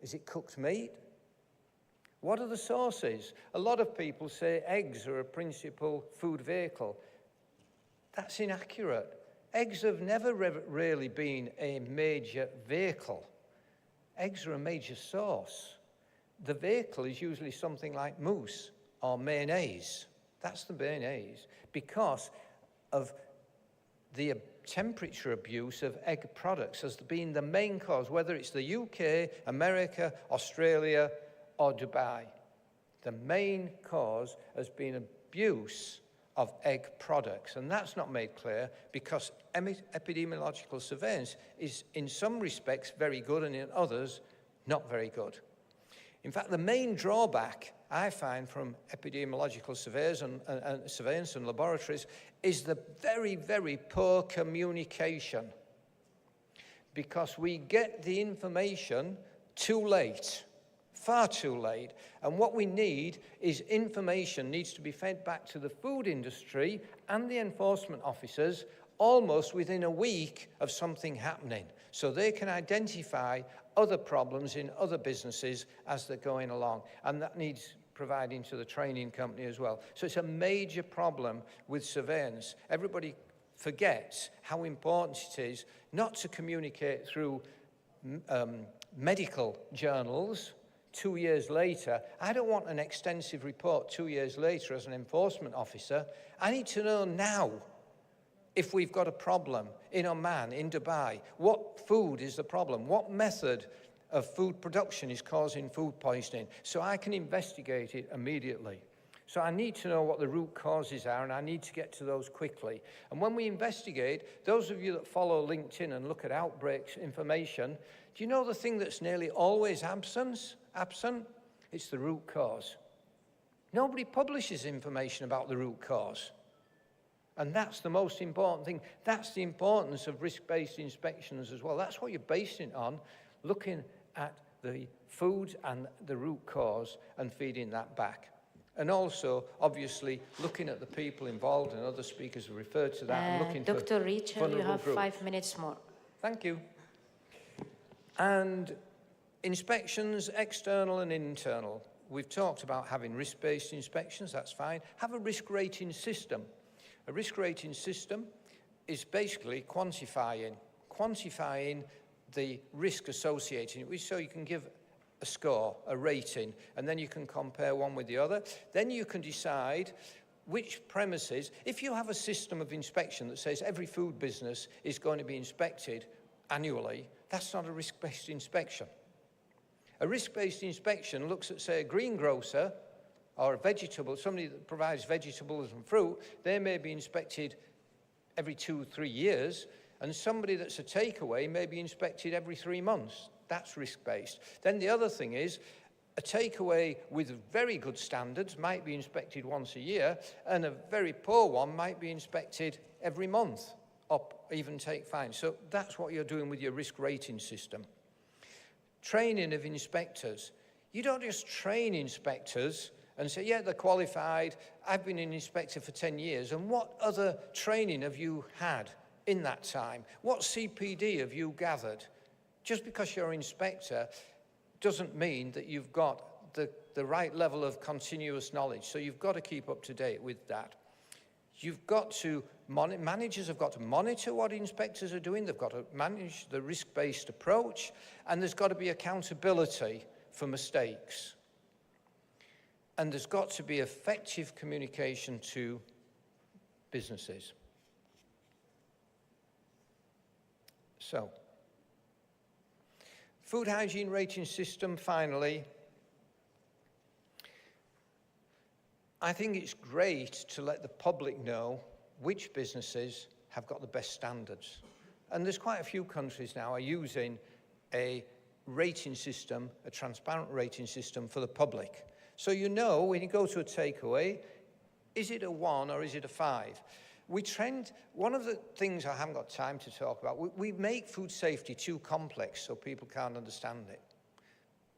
Speaker 10: Is it cooked meat? What are the sources? A lot of people say eggs are a principal food vehicle. That's inaccurate. Eggs have never really been a major vehicle. Eggs are a major source. The vehicle is usually something like mousse or mayonnaise. That's the mayonnaise, because of the temperature abuse of egg products has been the main cause, whether it's the UK, America, Australia, or Dubai. The main cause has been abuse of egg products, and that's not made clear because epidemiological surveillance is in some respects very good and in others not very good. In fact, the main drawback I find from epidemiological surveillance and laboratories is the very, very poor communication, because we get the information too late, far too late. And what we need is information needs to be fed back to the food industry and the enforcement officers almost within a week of something happening, so they can identify other problems in other businesses as they're going along. And that needs providing to the training company as well. So it's a major problem with surveillance. Everybody forgets how important it is not to communicate through medical journals 2 years later. I don't want an extensive report 2 years later as an enforcement officer. I need to know now if we've got a problem in Oman, in Dubai. What food is the problem? What method of food production is causing food poisoning? So I can investigate it immediately. So I need to know what the root causes are, and I need to get to those quickly. And when we investigate, those of you that follow LinkedIn and look at outbreaks information, do you know the thing that's nearly always absent? It's the root cause. Nobody publishes information about the root cause. And that's the most important thing. That's the importance of risk-based inspections as well. That's what you're basing it on, looking at the food and the root cause and feeding that back. And also, obviously, looking at the people involved, and other speakers have referred to that, and looking for
Speaker 3: Dr. Richard, you
Speaker 10: vulnerable
Speaker 3: have
Speaker 10: groups.
Speaker 3: 5 minutes more.
Speaker 10: Thank you. And inspections, external and internal. We've talked about having risk-based inspections, that's fine. Have a risk rating system. A risk rating system is basically quantifying the risk associated, so you can give a score, a rating, and then you can compare one with the other. Then you can decide which premises, if you have a system of inspection that says every food business is going to be inspected annually, that's not a risk-based inspection. A risk-based inspection looks at, say, a greengrocer or a vegetable, somebody that provides vegetables and fruit. They may be inspected every 2 or 3 years, and somebody that's a takeaway may be inspected every 3 months. That's risk-based. Then the other thing is, a takeaway with very good standards might be inspected once a year, and a very poor one might be inspected every month, or even take fines. So that's what you're doing with your risk rating system. Training of inspectors. You don't just train inspectors and say, yeah, they're qualified, I've been an inspector for 10 years, and what other training have you had in that time? What CPD have you gathered? Just because you're an inspector doesn't mean that you've got the right level of continuous knowledge, so you've got to keep up to date with that. You've got to, managers have got to monitor what inspectors are doing, they've got to manage the risk-based approach, and there's got to be accountability for mistakes. And there's got to be effective communication to businesses. So, food hygiene rating system, finally. I think it's great to let the public know which businesses have got the best standards. And there's quite a few countries now are using a rating system, a transparent rating system for the public. So you know when you go to a takeaway, is it a 1 or is it a 5? One of the things I haven't got time to talk about, we make food safety too complex so people can't understand it.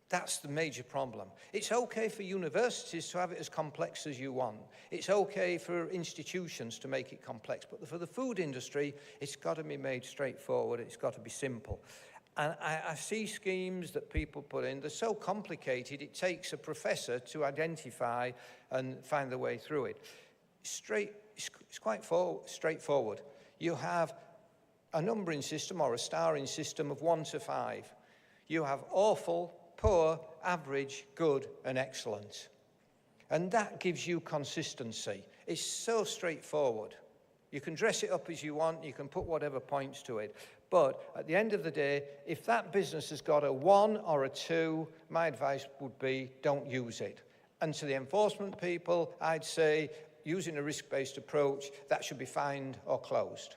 Speaker 10: That's the major problem. It's okay for universities to have it as complex as you want. It's okay for institutions to make it complex. But for the food industry, it's got to be made straightforward. It's got to be simple. And I see schemes that people put in. They're so complicated, it takes a professor to identify and find the way through it. It's quite straightforward. You have a numbering system or a starring system of 1 to 5. You have awful, poor, average, good, and excellent. And that gives you consistency. It's so straightforward. You can dress it up as you want, you can put whatever points to it. But at the end of the day, if that business has got a 1 or a 2, my advice would be don't use it. And to the enforcement people, I'd say using a risk-based approach, that should be fined or closed.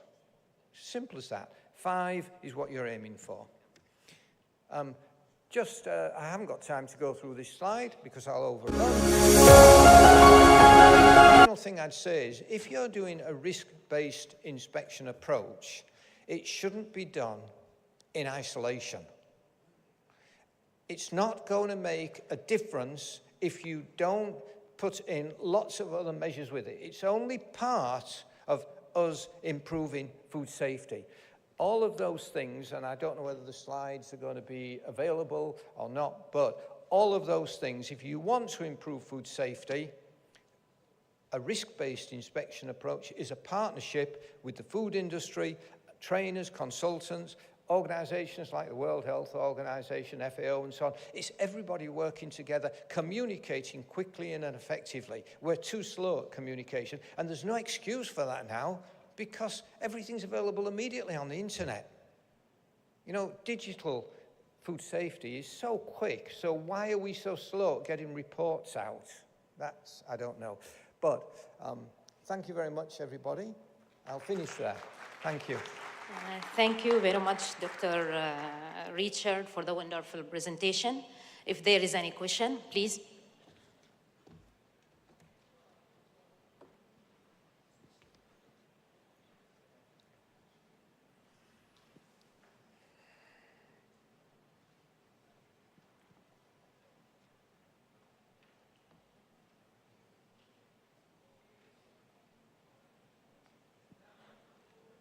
Speaker 10: Simple as that. 5 is what you're aiming for. I haven't got time to go through this slide because I'll overrun. The final thing I'd say is if you're doing a risk-based inspection approach, it shouldn't be done in isolation. It's not going to make a difference if you don't put in lots of other measures with it. It's only part of us improving food safety. All of those things, and I don't know whether the slides are going to be available or not, but all of those things, if you want to improve food safety, a risk-based inspection approach is a partnership with the food industry, trainers, consultants, organizations like the World Health Organization, FAO, and so on. It's everybody working together, communicating quickly and effectively. We're too slow at communication, and there's no excuse for that now because everything's available immediately on the internet. You know, digital food safety is so quick, so why are we so slow at getting reports out? That's, I don't know. But thank you very much, everybody. I'll finish there. Thank you.
Speaker 3: Thank you very much, Dr. Richard, for the wonderful presentation. If there is any question, please.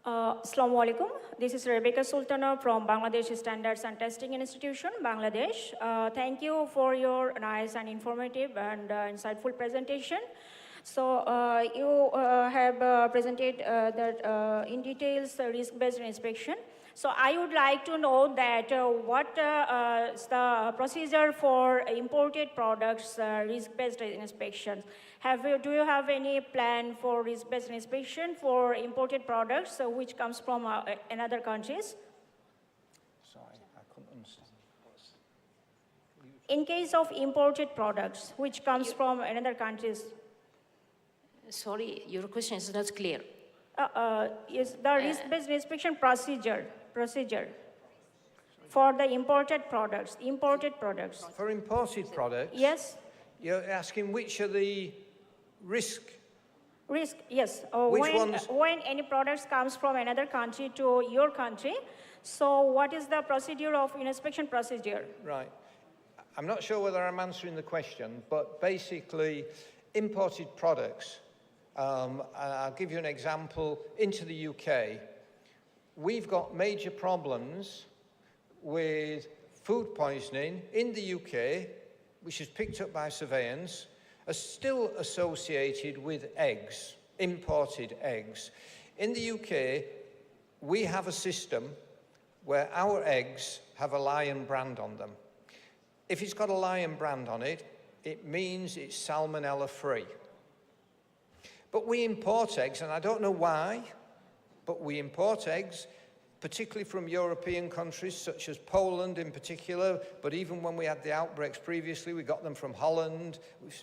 Speaker 11: Assalamu alaikum. This is Rebecca Sultana from Bangladesh Standards and Testing Institution, Bangladesh. Thank you for your nice and informative and insightful presentation. So you have presented that in details risk-based inspection. So I would like to know that what is the procedure for imported products risk-based inspection? Do you have any plan for risk-based inspection for imported products which comes from another countries?
Speaker 10: Sorry, I couldn't understand.
Speaker 11: In case of imported products which comes from another countries.
Speaker 3: Sorry, your question is not clear.
Speaker 11: Is the risk-based inspection procedure for the imported products?
Speaker 10: For imported products?
Speaker 11: Yes.
Speaker 10: You're asking which are the risk,
Speaker 11: yes.
Speaker 10: Which ones?
Speaker 11: When any products comes from another country to your country, so what is the procedure of inspection procedure?
Speaker 10: Right. I'm not sure whether I'm answering the question, but basically imported products, I'll give you an example, into the UK, we've got major problems with food poisoning in the UK, which is picked up by surveillance, are still associated with eggs, imported eggs. In the UK, we have a system where our eggs have a lion brand on them. If it's got a lion brand on it, it means it's salmonella free. But we import eggs, and I don't know why, but we import eggs, particularly from European countries such as Poland in particular, but even when we had the outbreaks previously, we got them from Holland,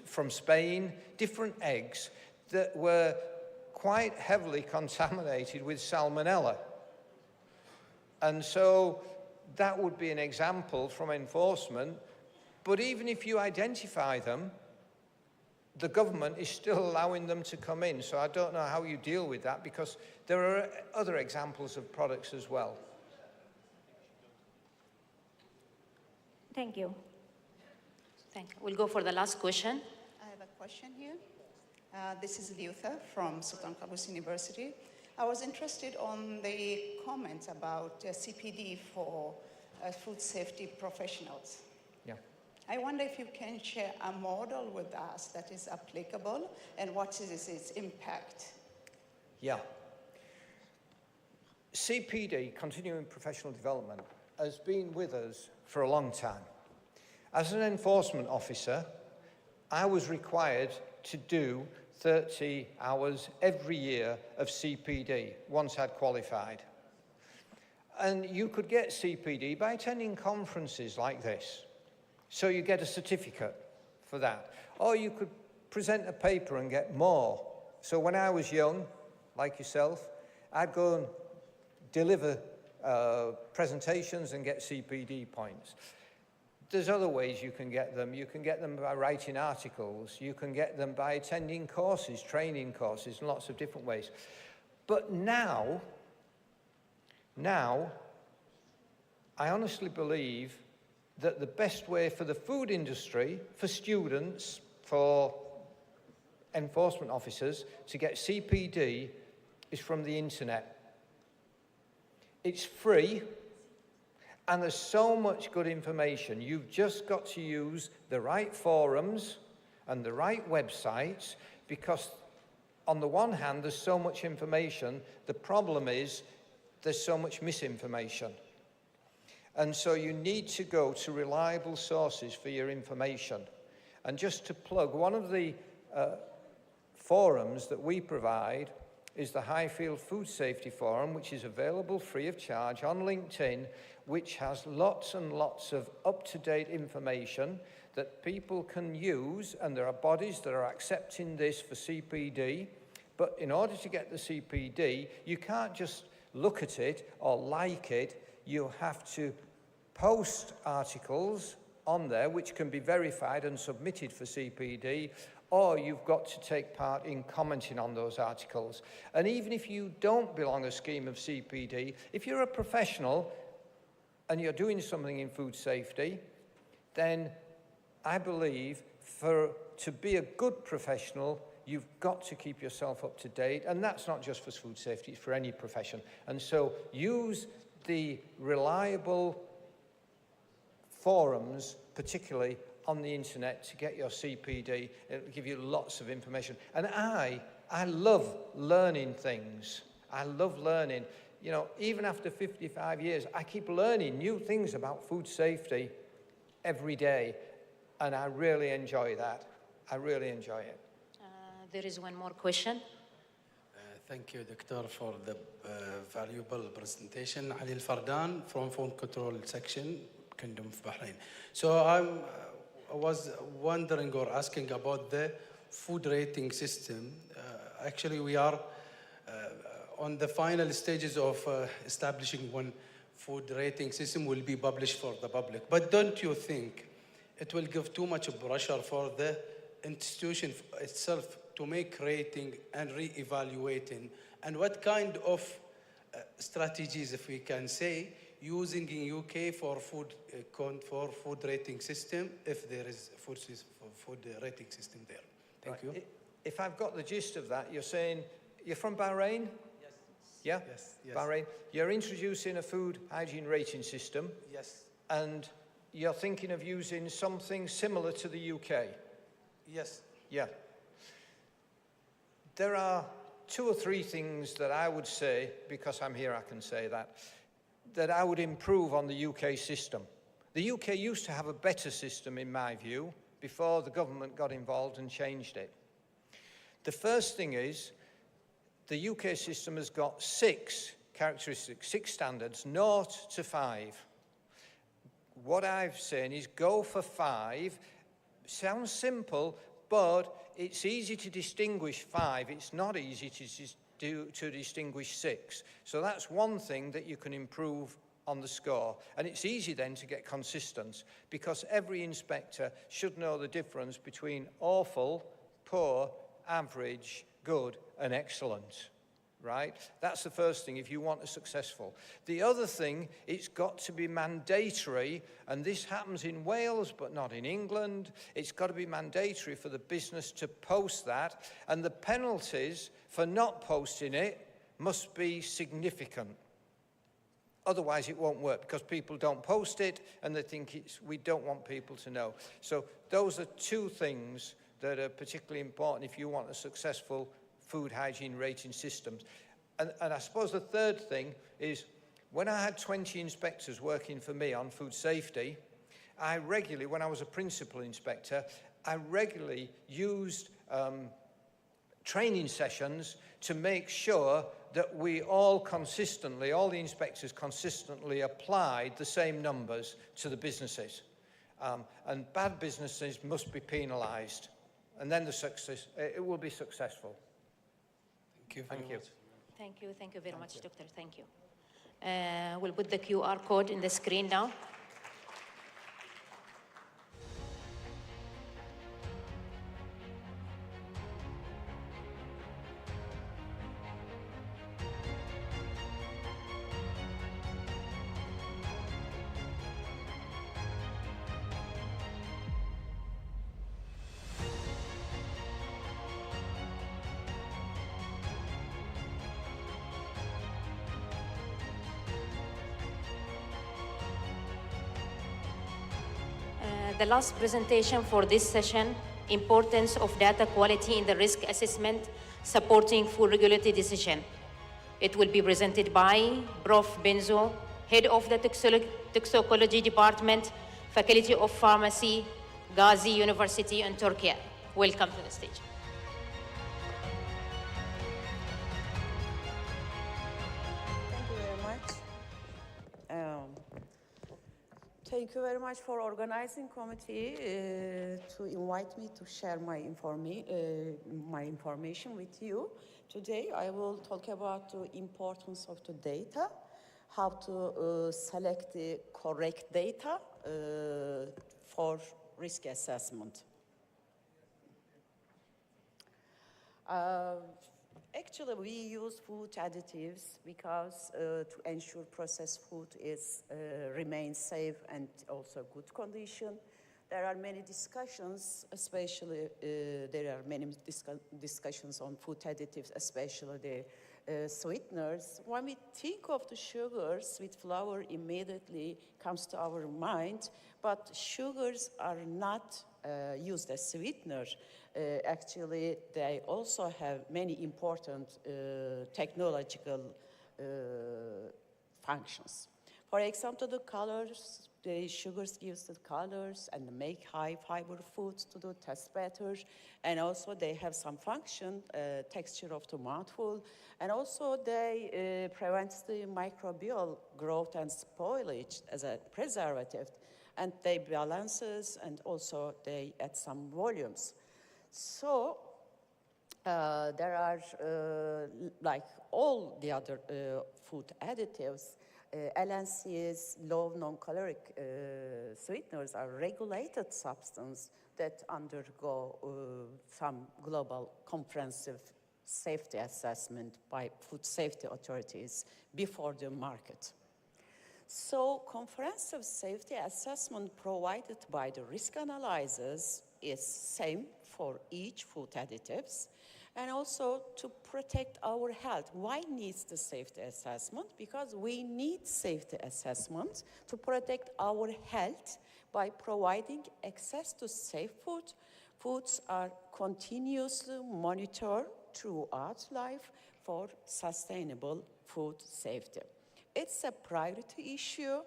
Speaker 10: from Spain, different eggs that were quite heavily contaminated with salmonella. And so that would be an example from enforcement. But even if you identify them, the government is still allowing them to come in. So I don't know how you deal with that, because there are other examples of products as well.
Speaker 11: Thank you.
Speaker 3: We'll go for the last question.
Speaker 12: I have a question here. This is Liutha from Sultan Qaboos University. I was interested on the comments about CPD for food safety professionals.
Speaker 10: Yeah.
Speaker 12: I wonder if you can share a model with us that is applicable and what is its impact?
Speaker 10: Yeah. CPD, Continuing Professional Development, has been with us for a long time. As an enforcement officer, I was required to do 30 hours every year of CPD once I'd qualified. And you could get CPD by attending conferences like this. So you get a certificate for that. Or you could present a paper and get more. So when I was young, like yourself, I'd go and deliver presentations and get CPD points. There's other ways you can get them. You can get them by writing articles. You can get them by attending courses, training courses, and lots of different ways. But now, I honestly believe that the best way for the food industry, for students, for enforcement officers to get CPD is from the internet. It's free. And there's so much good information. You've just got to use the right forums and the right websites, because on the one hand, there's so much information. The problem is there's so much misinformation. And so you need to go to reliable sources for your information. And just to plug, one of the forums that we provide is the Highfield Food Safety Forum, which is available free of charge on LinkedIn, which has lots and lots of up-to-date information that people can use, and there are bodies that are accepting this for CPD. But in order to get the CPD, you can't just look at it or like it. You have to post articles on there which can be verified and submitted for CPD, or you've got to take part in commenting on those articles. And even if you don't belong a scheme of CPD, if you're a professional and you're doing something in food safety, then I believe to be a good professional, you've got to keep yourself up to date. And that's not just for food safety, it's for any profession. And so use the reliable forums, particularly on the internet, to get your CPD. It'll give you lots of information. And I love learning things. I love learning. You know, even after 55 years, I keep learning new things about food safety every day. And I really enjoy that. I really enjoy it.
Speaker 3: There is one more question.
Speaker 13: Thank you, Doctor, for the valuable presentation. Ali Al-Fardan from Food Control Section, Kingdom of Bahrain. So I was wondering or asking about the food rating system. Actually, we are on the final stages of establishing one food rating system will be published for the public. But don't you think it will give too much pressure for the institution itself to make rating and re-evaluating? And what kind of strategies, if we can say, using in UK for food rating system, if there is food rating system there? Thank you.
Speaker 10: If I've got the gist of that, you're saying you're from Bahrain? Yeah?
Speaker 13: Yes.
Speaker 10: Bahrain. You're introducing a food hygiene rating system.
Speaker 13: Yes.
Speaker 10: And you're thinking of using something similar to the UK.
Speaker 13: Yes.
Speaker 10: Yeah. There are 2 or 3 things that I would say, because I'm here I can say that I would improve on the UK system. The UK used to have a better system, in my view, before the government got involved and changed it. The first thing is, the UK system has got 6 characteristics, 6 standards, 0 to 5. What I've said is go for 5. Sounds simple, but it's easy to distinguish 5. It's not easy to distinguish 6. So that's one thing that you can improve on the score. And it's easy then to get consistent, because every inspector should know the difference between awful, poor, average, good, and excellent. Right? That's the first thing if you want a successful. The other thing, it's got to be mandatory, and this happens in Wales but not in England. It's got to be mandatory for the business to post that, and the penalties for not posting it must be significant. Otherwise it won't work, because people don't post it and they think we don't want people to know. So those are two things that are particularly important if you want a successful food hygiene rating systems. And I suppose the third thing is, when I had 20 inspectors working for me on food safety, I regularly, when I was a principal inspector, I regularly used training sessions to make sure that we all consistently, all the inspectors consistently applied the same numbers to the businesses. And bad businesses must be penalised. And then it will be successful.
Speaker 13: Thank you.
Speaker 3: Thank you very much, Doctor. Thank you. We'll put the QR code in the screen now. The last presentation for this session, importance of data quality in the risk assessment supporting food regulatory decision. It will be presented by Prof. Benzo, Head of the Toxicology Department, Faculty of Pharmacy, Gazi University in Turkey. Welcome to the stage.
Speaker 14: Thank you very much for organizing committee to invite me to share my information with you. Today I will talk about the importance of the data, how to select the correct data for risk assessment. Actually, we use food additives because to ensure processed food remains safe and also good condition. There are many discussions, especially there are many discussions on food additives, especially the sweeteners. When we think of the sugars, sweet flour immediately comes to our mind, but sugars are not used as sweeteners. Actually, they also have many important technological functions. For example, the colors, the sugars gives the colors and make high fiber foods to taste better. And also they have some function, texture of the mouthful. And also they prevent the microbial growth and spoilage as a preservative. And they balances and also they add some volumes. So there are, like all the other food additives, LNCs, low non-caloric sweeteners are regulated substances that undergo some global comprehensive safety assessment by food safety authorities before the market. So comprehensive safety assessment provided by the risk analyzers is same for each food additives, and also to protect our health. Why needs the safety assessment? Because we need safety assessment to protect our health by providing access to safe food. Foods are continuously monitored throughout life for sustainable food safety. It's a priority issue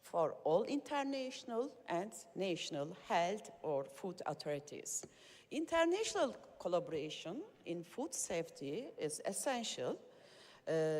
Speaker 14: for all international and national health or food authorities. International collaboration in food safety is essential.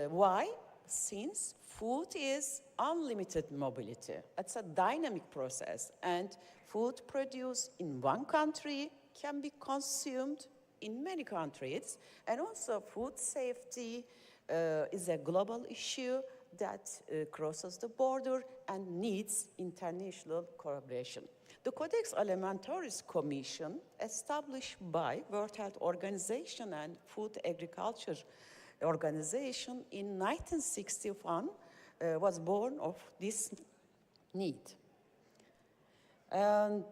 Speaker 14: Why? Since food is unlimited mobility. It's a dynamic process, and food produced in one country can be consumed in many countries. And also food safety is a global issue that crosses the border and needs international collaboration. The Codex Alimentarius Commission, established by World Health Organization and Food Agriculture Organization in 1961, was born of this need. And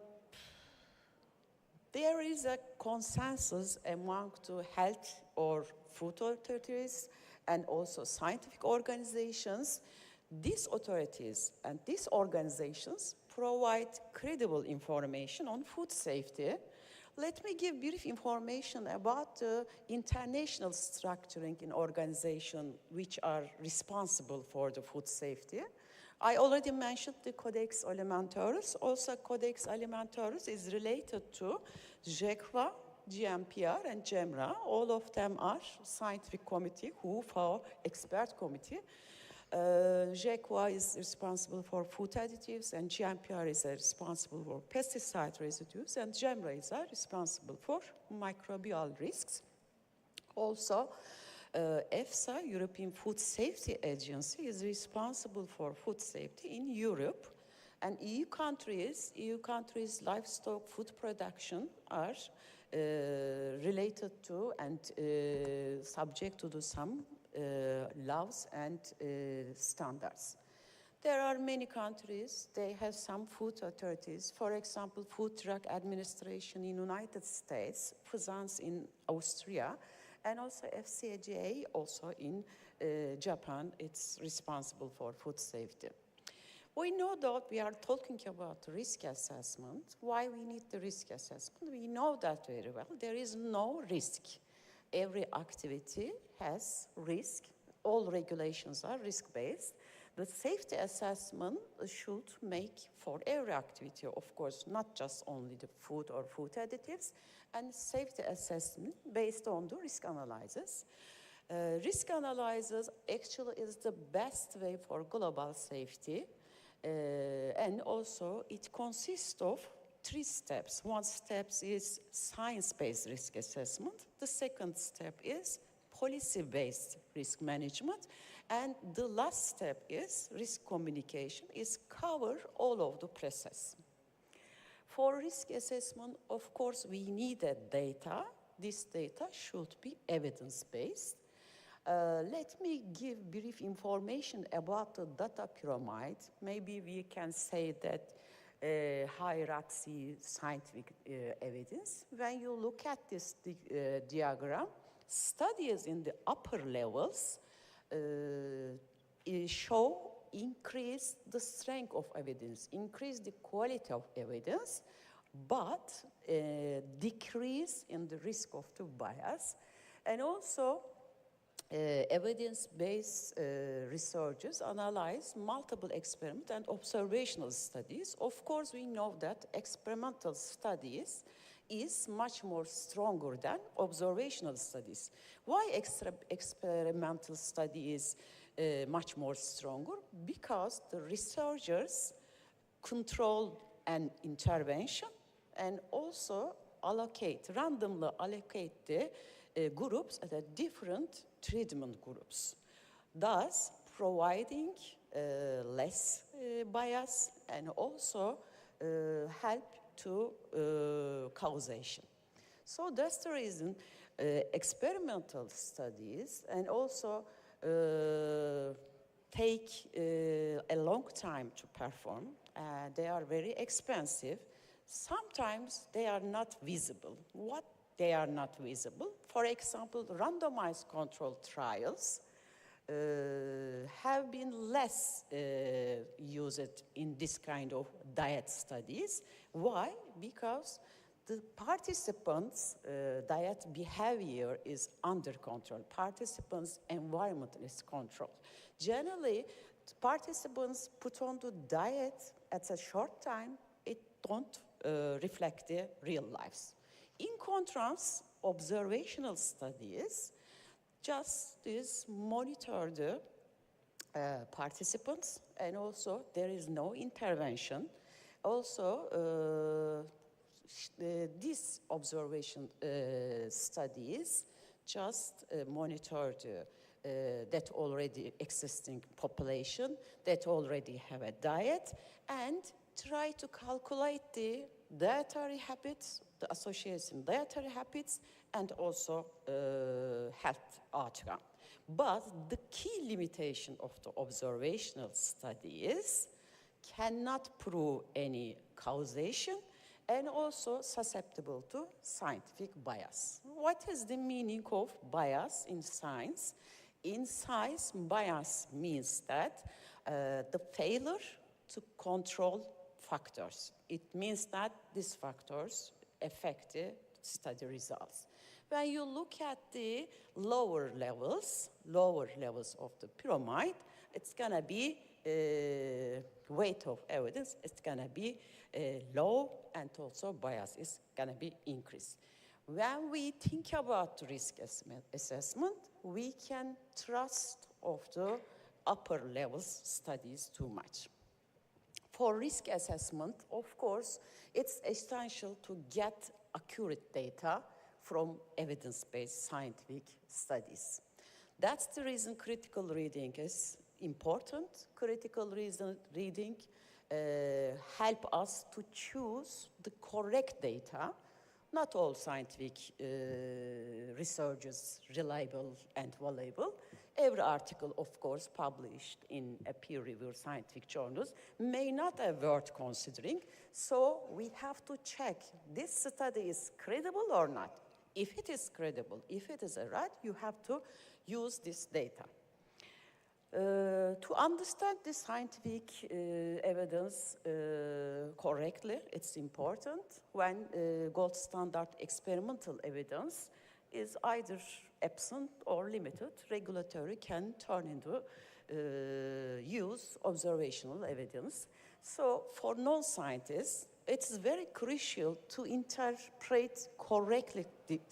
Speaker 14: there is a consensus among the health or food authorities and also scientific organizations. These authorities and these organizations provide credible information on food safety. Let me give brief information about the international structuring in organizations which are responsible for the food safety. I already mentioned the Codex Alimentarius. Also, Codex Alimentarius is related to GECVA, GMPR, and GEMRA. All of them are scientific committee, WHO expert committee. GECVA is responsible for food additives, and GMPR is responsible for pesticide residues, and GEMRA is responsible for microbial risks. Also, EFSA, European Food Safety Agency, is responsible for food safety in Europe. And EU countries livestock food production are related to and subject to some laws and standards. There are many countries, they have some food authorities. For example, Food Drug Administration in United States, FSANS in Austria, and also FCAGA also in Japan, it's responsible for food safety. We know that we are talking about risk assessment. Why we need the risk assessment? We know that very well. There is no risk. Every activity has risk. All regulations are risk-based. The safety assessment should make for every activity, of course, not just only the food or food additives, and safety assessment based on the risk analysis. Risk analysis actually is the best way for global safety, and also it consists of 3 steps. One step is science-based risk assessment. The second step is policy-based risk management. And the last step is risk communication, is cover all of the process. For risk assessment, of course, we need data. This data should be evidence-based. Let me give brief information about the data pyramid. Maybe we can say that hierarchy scientific evidence. When you look at this diagram, studies in the upper levels show increase the strength of evidence, increase the quality of evidence, but decrease in the risk of the bias. And also, evidence-based researchers analyze multiple experiment and observational studies. Of course, we know that experimental studies is much more stronger than observational studies. Why experimental study is much more stronger? Because the researchers control an intervention and also randomly allocate the groups at a different treatment groups, thus providing less bias and also help to causation. So that's the reason experimental studies and also take a long time to perform. They are very expensive. Sometimes they are not visible. What they are not visible? For example, randomized controlled trials have been less used in this kind of diet studies. Why? Because the participants' diet behavior is under control. Participants' environment is controlled. Generally, participants put on the diet at a short time, it don't reflect their real lives. In contrast, observational studies just monitor the participants, and also there is no intervention. Also, this observation studies just monitor that already existing population, that already have a diet, and try to calculate the dietary habits, the association dietary habits, and also health outcome. But the key limitation of the observational study is cannot prove any causation and also susceptible to scientific bias. What is the meaning of bias in science? In science, bias means that the failure to control factors. It means that these factors affect the study results. When you look at the lower levels of the pyramid, it's gonna be weight of evidence, it's gonna be low, and also bias is gonna be increased. When we think about risk assessment, we can trust of the upper levels studies too much. For risk assessment, of course, it's essential to get accurate data from evidence-based scientific studies. That's the reason critical reading is important. Critical reading help us to choose the correct data. Not all scientific research is reliable and valuable. Every article, of course, published in a peer-reviewed scientific journals may not be worth considering, so we have to check this study is credible or not. If it is credible, if it is right, you have to use this data. To understand the scientific evidence correctly, it's important when gold standard experimental evidence is either absent or limited. Regulatory can turn into use observational evidence. So for non-scientists, it's very crucial to interpret correctly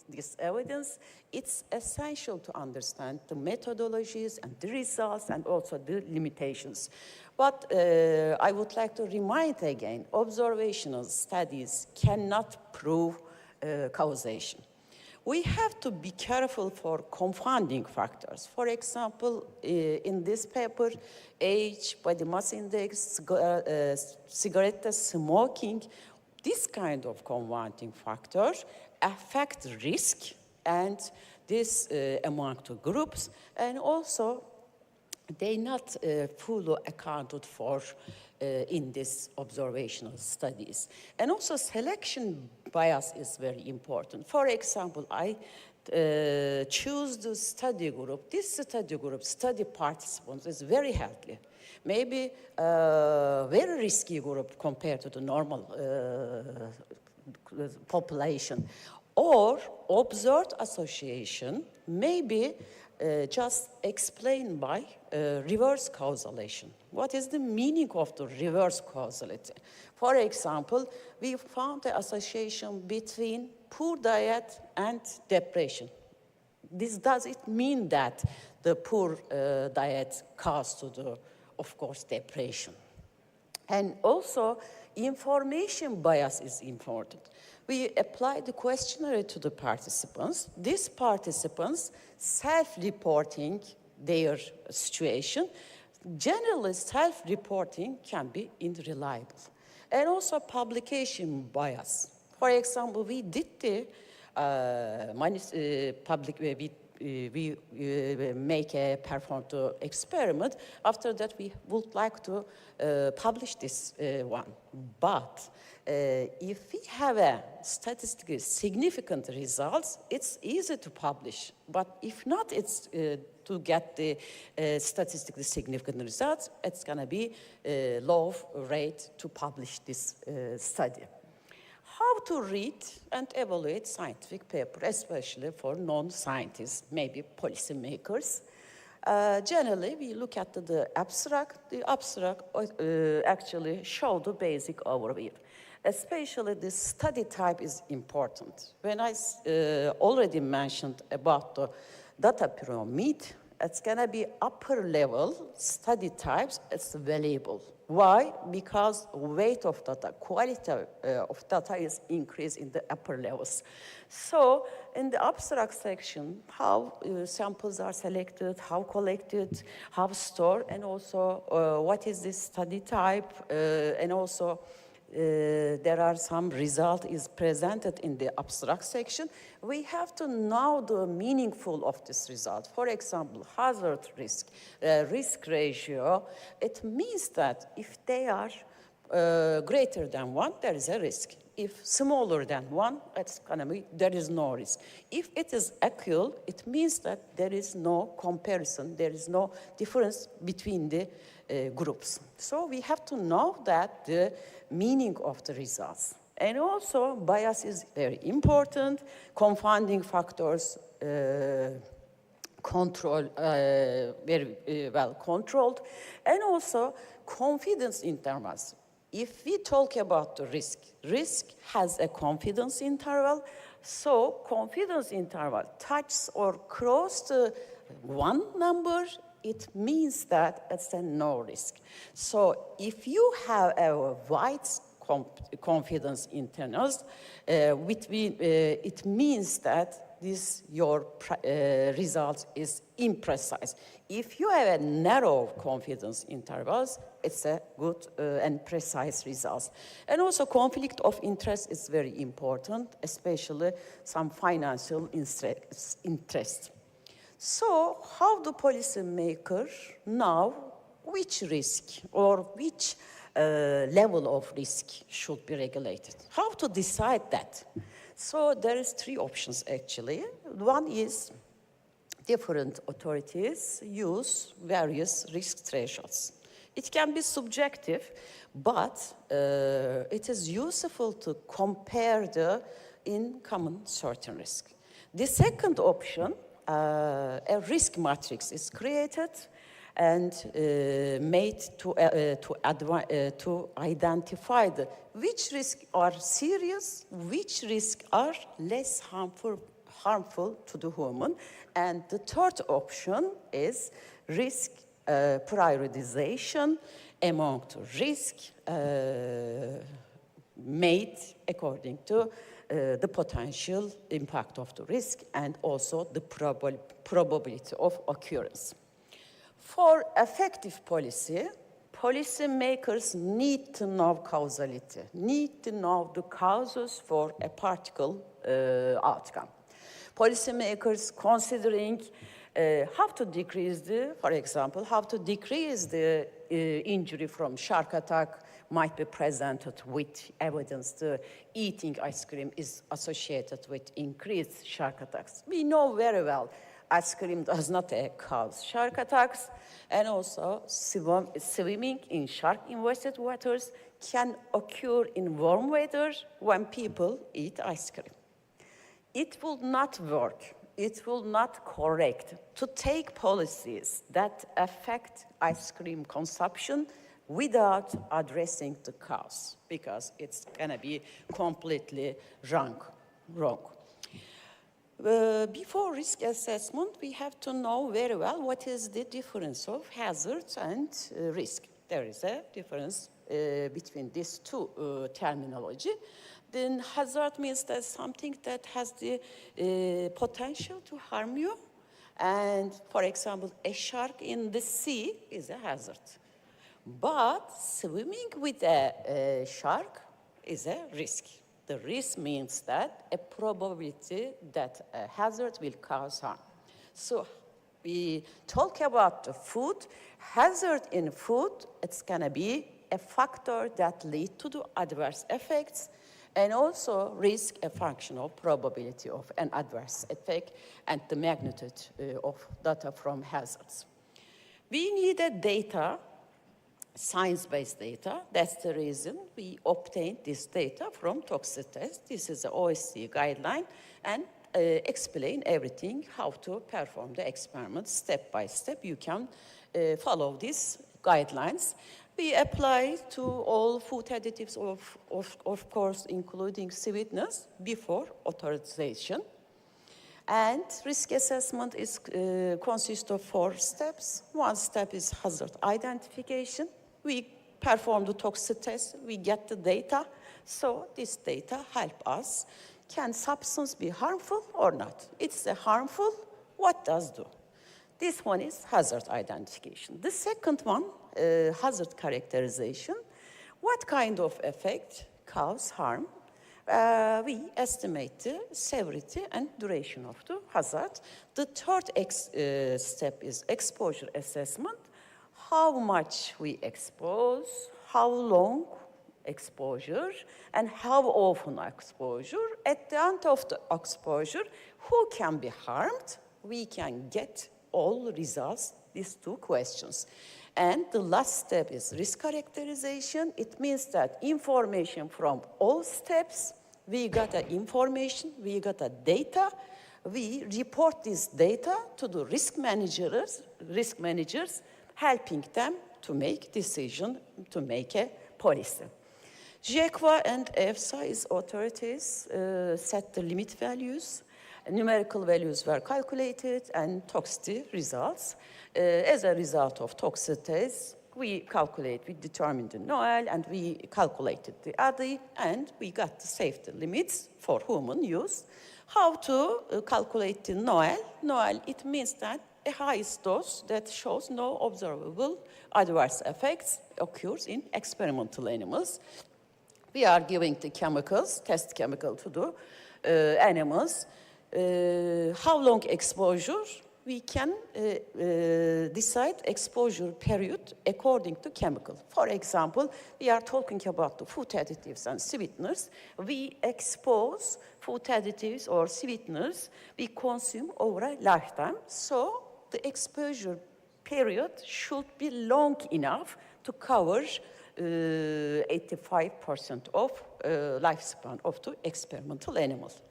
Speaker 14: this evidence. It's essential to understand the methodologies and the results and also the limitations. But I would like to remind again, observational studies cannot prove causation. We have to be careful for confounding factors. For example, in this paper, age, body mass index, cigarette smoking, this kind of confounding factors affect risk and this among the groups, and also they not fully accounted for in these observational studies. And also selection bias is very important. For example, I choose the study group. This study group, study participants, is very healthy. Maybe a very risky group compared to the normal population. Or observed association may be just explained by reverse causation. What is the meaning of the reverse causality? For example, we found the association between poor diet and depression. This doesn't mean that the poor diet caused to the, of course, depression. And also, information bias is important. We applied the questionnaire to the participants. These participants self-reporting their situation. Generally, self-reporting can be unreliable. And also publication bias. For example, we did the we perform the experiment. After that, we would like to publish this one. But if we have a statistically significant results, it's easy to publish. But if not, it's to get the statistically significant results, it's gonna be low rate to publish this study. How to read and evaluate scientific paper, especially for non-scientists, maybe policymakers. Generally, we look at the abstract. The abstract actually show the basic overview. Especially the study type is important. When I already mentioned about the data pyramid, it's gonna be upper level study types, it's valuable. Why? Because weight of data, quality of data is increased in the upper levels. So in the abstract section, how samples are selected, how collected, how stored, and also what is this study type, and also there are some result is presented in the abstract section. We have to know the meaningful of this result. For example, hazard risk, risk ratio, it means that if they are greater than 1, there is a risk. If smaller than 1, it's gonna be, there is no risk. If it is equal, it means that there is no comparison, there is no difference between the groups. So we have to know that the meaning of the results. And also, bias is very important. Confounding factors very well controlled. And also, confidence intervals. If we talk about the risk has a confidence interval. So confidence interval touches or crosses the 1 number, it means that it's a no risk. So if you have a wide confidence intervals, it means that your result is imprecise. If you have a narrow confidence intervals, it's a good and precise result. And also conflict of interest is very important, especially some financial interest. So how do policymakers know which risk or which level of risk should be regulated? How to decide that? So there is 3 options actually. One is different authorities use various risk thresholds. It can be subjective, but it is useful to compare the in-common certain risk. The second option, a risk matrix is created and made to identify which risks are serious, which risks are less harmful to the human. And the third option is risk prioritization among the risk made according to the potential impact of the risk and also the probability of occurrence. For effective policy, policymakers need to know causality, need to know the causes for a particular outcome. Policymakers considering how to decrease for example, how to decrease the injury from shark attack might be presented with evidence that eating ice cream is associated with increased shark attacks. We know very well ice cream does not cause shark attacks, and also swimming in shark-infested waters can occur in warm weather when people eat ice cream. It will not work, it will not correct to take policies that affect ice cream consumption without addressing the cause, because it's gonna be completely wrong. Before risk assessment, we have to know very well what is the difference of hazards and risk. There is a difference between these 2 terminology. Then hazard means that something that has the potential to harm you. And for example, a shark in the sea is a hazard. But swimming with a shark is a risk. The risk means that a probability that a hazard will cause harm. So we talk about the food. Hazard in food, it's gonna be a factor that leads to the adverse effects, and also risk a function of probability of an adverse effect and the magnitude of data from hazards. We needed data, science-based data. That's the reason we obtained this data from toxicity test. This is the OSC guideline, and explain everything, how to perform the experiment step by step. You can follow these guidelines. We apply to all food additives, of course, including sweetness, before authorization. And risk assessment consists of 4 steps. One step is hazard identification. We perform the toxicity test, we get the data. So this data help us. Can substance be harmful or not? It's harmful, what does do? This one is hazard identification. The second one, hazard characterization. What kind of effect cause harm? We estimate the severity and duration of the hazard. The third step is exposure assessment. How much we expose, how long exposure, and how often exposure. At the end of the exposure, who can be harmed? We can get all results, these two questions. And the last step is risk characterization. It means that information from all steps, we got the information, we got the data, we report this data to the risk managers, helping them to make decision, to make a policy. JECVA and EFSA is authorities set the limit values. Numerical values were calculated and toxicity results. As a result of toxicities, we determined the NOAEL and we calculated the ADI and we got the safety limits for human use. How to calculate the NOAEL? NOAEL, it means that a highest dose that shows no observable adverse effects occurs in experimental animals. We are giving the chemicals, test chemical to the animals. How long exposure? We can decide exposure period according to chemical. For example, we are talking about the food additives and sweeteners. We expose food additives or sweeteners we consume over a lifetime. So the exposure period should be long enough to cover 85% of lifespan of the experimental animals.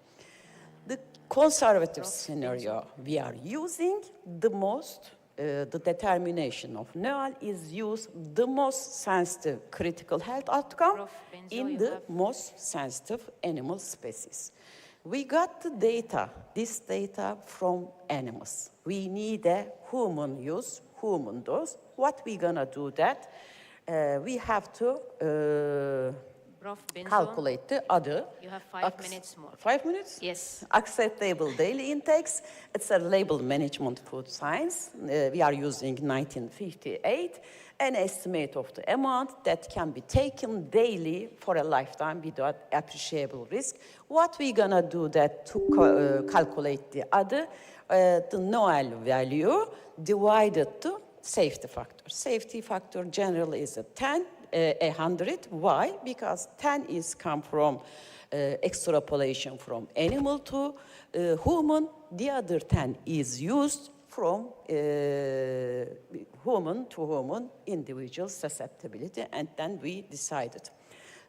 Speaker 14: The conservative scenario we are using, the determination of NOAEL is used the most sensitive critical health outcome in the most sensitive animal species. We got the data, this data from animals. We need a human use, human dose. What we gonna do that? We have to calculate the other.
Speaker 3: You have 5 minutes more.
Speaker 14: 5 minutes?
Speaker 3: Yes.
Speaker 14: Acceptable daily intakes. It's a label management food science. We are using 1958, an estimate of the amount that can be taken daily for a lifetime without appreciable risk. What we gonna do that to calculate the other, the NOAEL value divided to safety factor. Safety factor generally is a 10, 100. Why? Because 10 is come from extrapolation from animal to human. The other 10 is used from human to human individual susceptibility, and then we decided.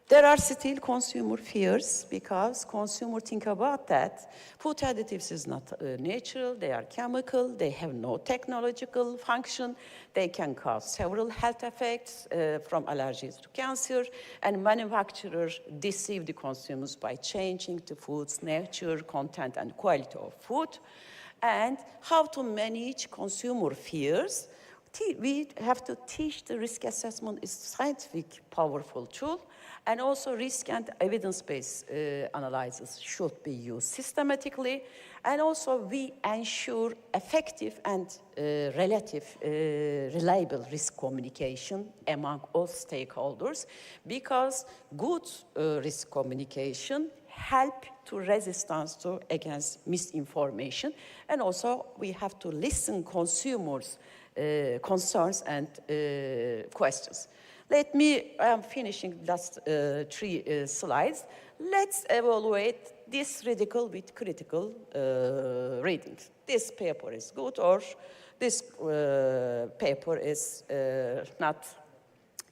Speaker 14: There are still consumer fears because consumers think about that. Food additives is not natural, they are chemical, they have no technological function, they can cause several health effects from allergies to cancer, and manufacturers deceive the consumers by changing the food's nature, content, and quality of food. And how to manage consumer fears? We have to teach the risk assessment is scientific, powerful tool. And also risk and evidence-based analysis should be used systematically. And also we ensure effective and reliable risk communication among all stakeholders, because good risk communication help to resistance against misinformation. And also we have to listen consumers' concerns and questions. I'm finishing last 3 slides. Let's evaluate this radical with critical readings. This paper is good, or this paper is not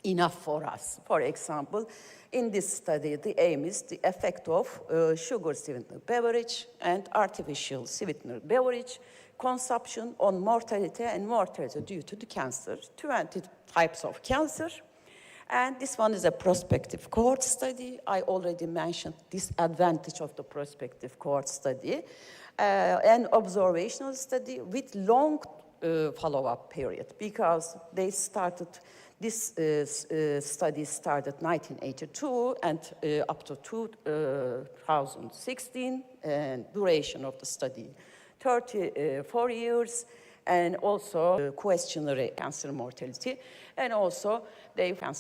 Speaker 14: enough for us. For example, in this study, the aim is the effect of sugar sweetener beverage and artificial sweetener beverage consumption on mortality and mortality due to the cancer, 20 types of cancer. And this one is a prospective cohort study. I already mentioned this advantage of the prospective cohort study. An observational study with long follow-up period, because they started This study started 1982 and up to 2016, and duration of the study 34 years, and also questionnaire cancer mortality, and also they found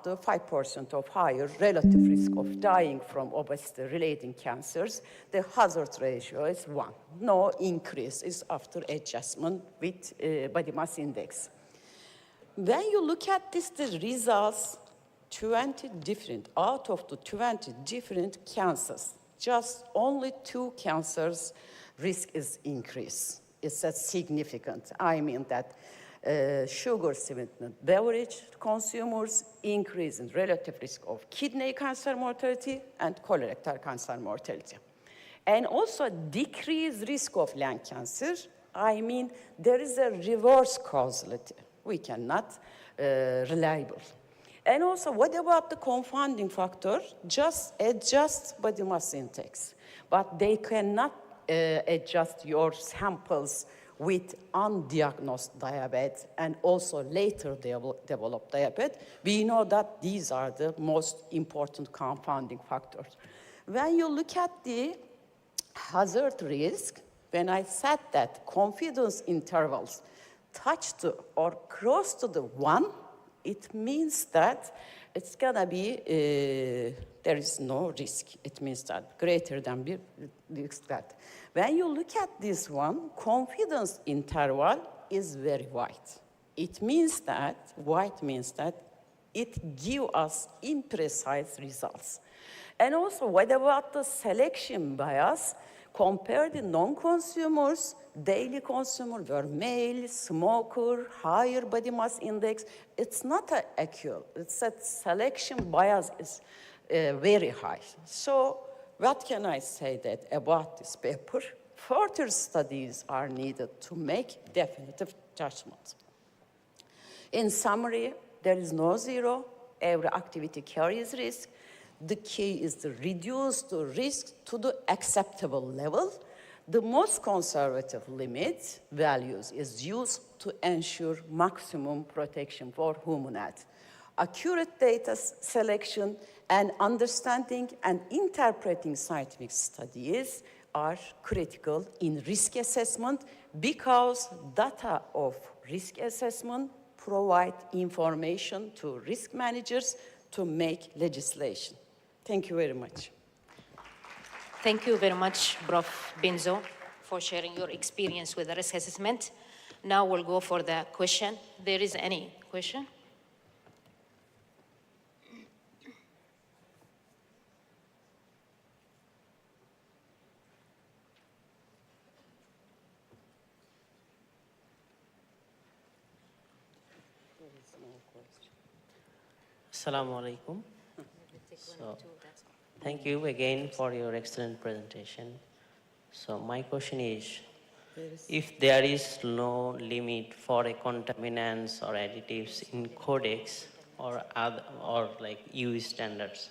Speaker 14: the 5% of higher relative risk of dying from obesity-related cancers. The hazard ratio is 1. No increase is after adjustment with body mass index. When you look at this, the results, 20 different, out of the 20 different cancers, just only 2 cancers risk is increased. It's a significant. I mean that sugar sweetened beverage consumers increase in relative risk of kidney cancer mortality and colorectal cancer mortality. And also decreased risk of lung cancer. I mean, there is a reverse causality. We cannot reliable. And also, what about the confounding factor? Just adjust body mass index, but they cannot adjust your samples with undiagnosed diabetes and also later developed diabetes. We know that these are the most important confounding factors. When you look at the hazard risk, when I said that confidence intervals touch to or close to the 1, it means that it's gonna be, there is no risk. It means that greater than the risk that. When you look at this one, confidence interval is very wide. It means that it gives us imprecise results. And also, what about the selection bias? Compare the non-consumers, daily consumer were male, smoker, higher body mass index. It's not accurate. It's that selection bias is very high. So what can I say that about this paper? Further studies are needed to make definitive judgments. In summary, there is no zero. Every activity carries risk. The key is to reduce the risk to the acceptable level. The most conservative limit values is used to ensure maximum protection for human health. Accurate data selection and understanding and interpreting scientific studies are critical in risk assessment because data of risk assessment provide information to risk managers to make legislation. Thank you very much.
Speaker 3: Thank you very much, Prof. Benzo, for sharing your experience with the risk assessment. Now we'll go for the question. There is any question?
Speaker 15: Assalamu alaikum. So, thank you again for your excellent presentation. So my question is, if there is no limit for a contaminants or additives in codex or like EU standards,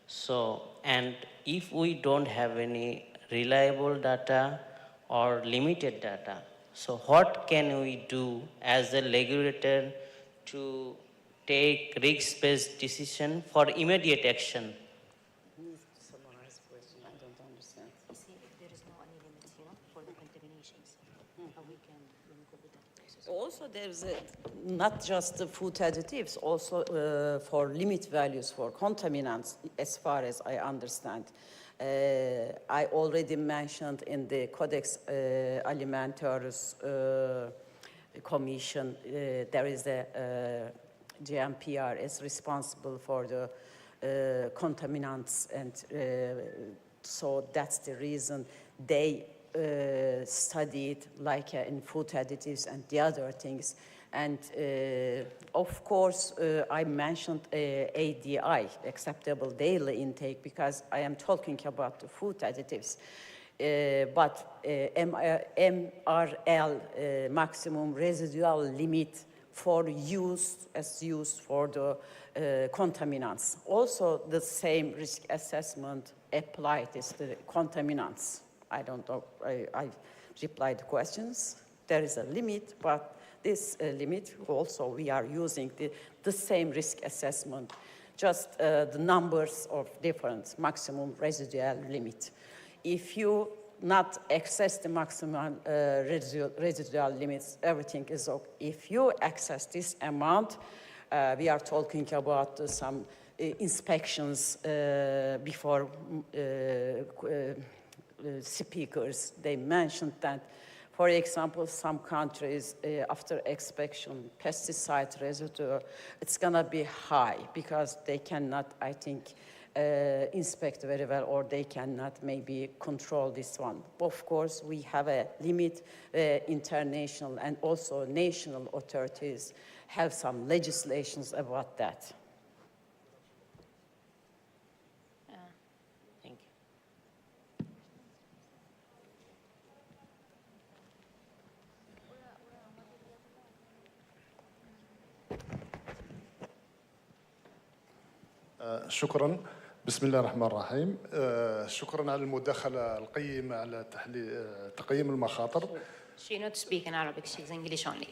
Speaker 15: so, and if we don't have any reliable data or limited data, so what can we do as a regulator to take risk-based decision for immediate action?
Speaker 14: Also, there's not just the food additives, also for limit values for contaminants, as far as I understand. I already mentioned in the Codex Alimentarius Commission, there is a GMPR is responsible for the contaminants, and so that's the reason they studied like in food additives and the other things. And of course, I mentioned ADI, acceptable daily intake, because I am talking about the food additives. But MRL, maximum residual limit for use, as used for the contaminants. Also, the same risk assessment applied to the contaminants. I don't know, I replied to questions. There is a limit, but this limit. Also, we are using the same risk assessment, just the numbers of different maximum residual limit. If you not access the maximum residual limits, everything is okay. If you access this amount, we are talking about some inspections before speakers. They mentioned that, for example, some countries, after inspection, pesticide residue, it's gonna be high because they cannot, I think, inspect very well, or they cannot maybe control this one. Of course, we have a limit. International and also national authorities have some legislations about that.
Speaker 15: Thank you.
Speaker 4: شكرا. بسم الله الرحمن الرحيم. شكرا على المداخلة القيمة على تقييم المخاطر.
Speaker 3: She not speak in Arabic, she's English only.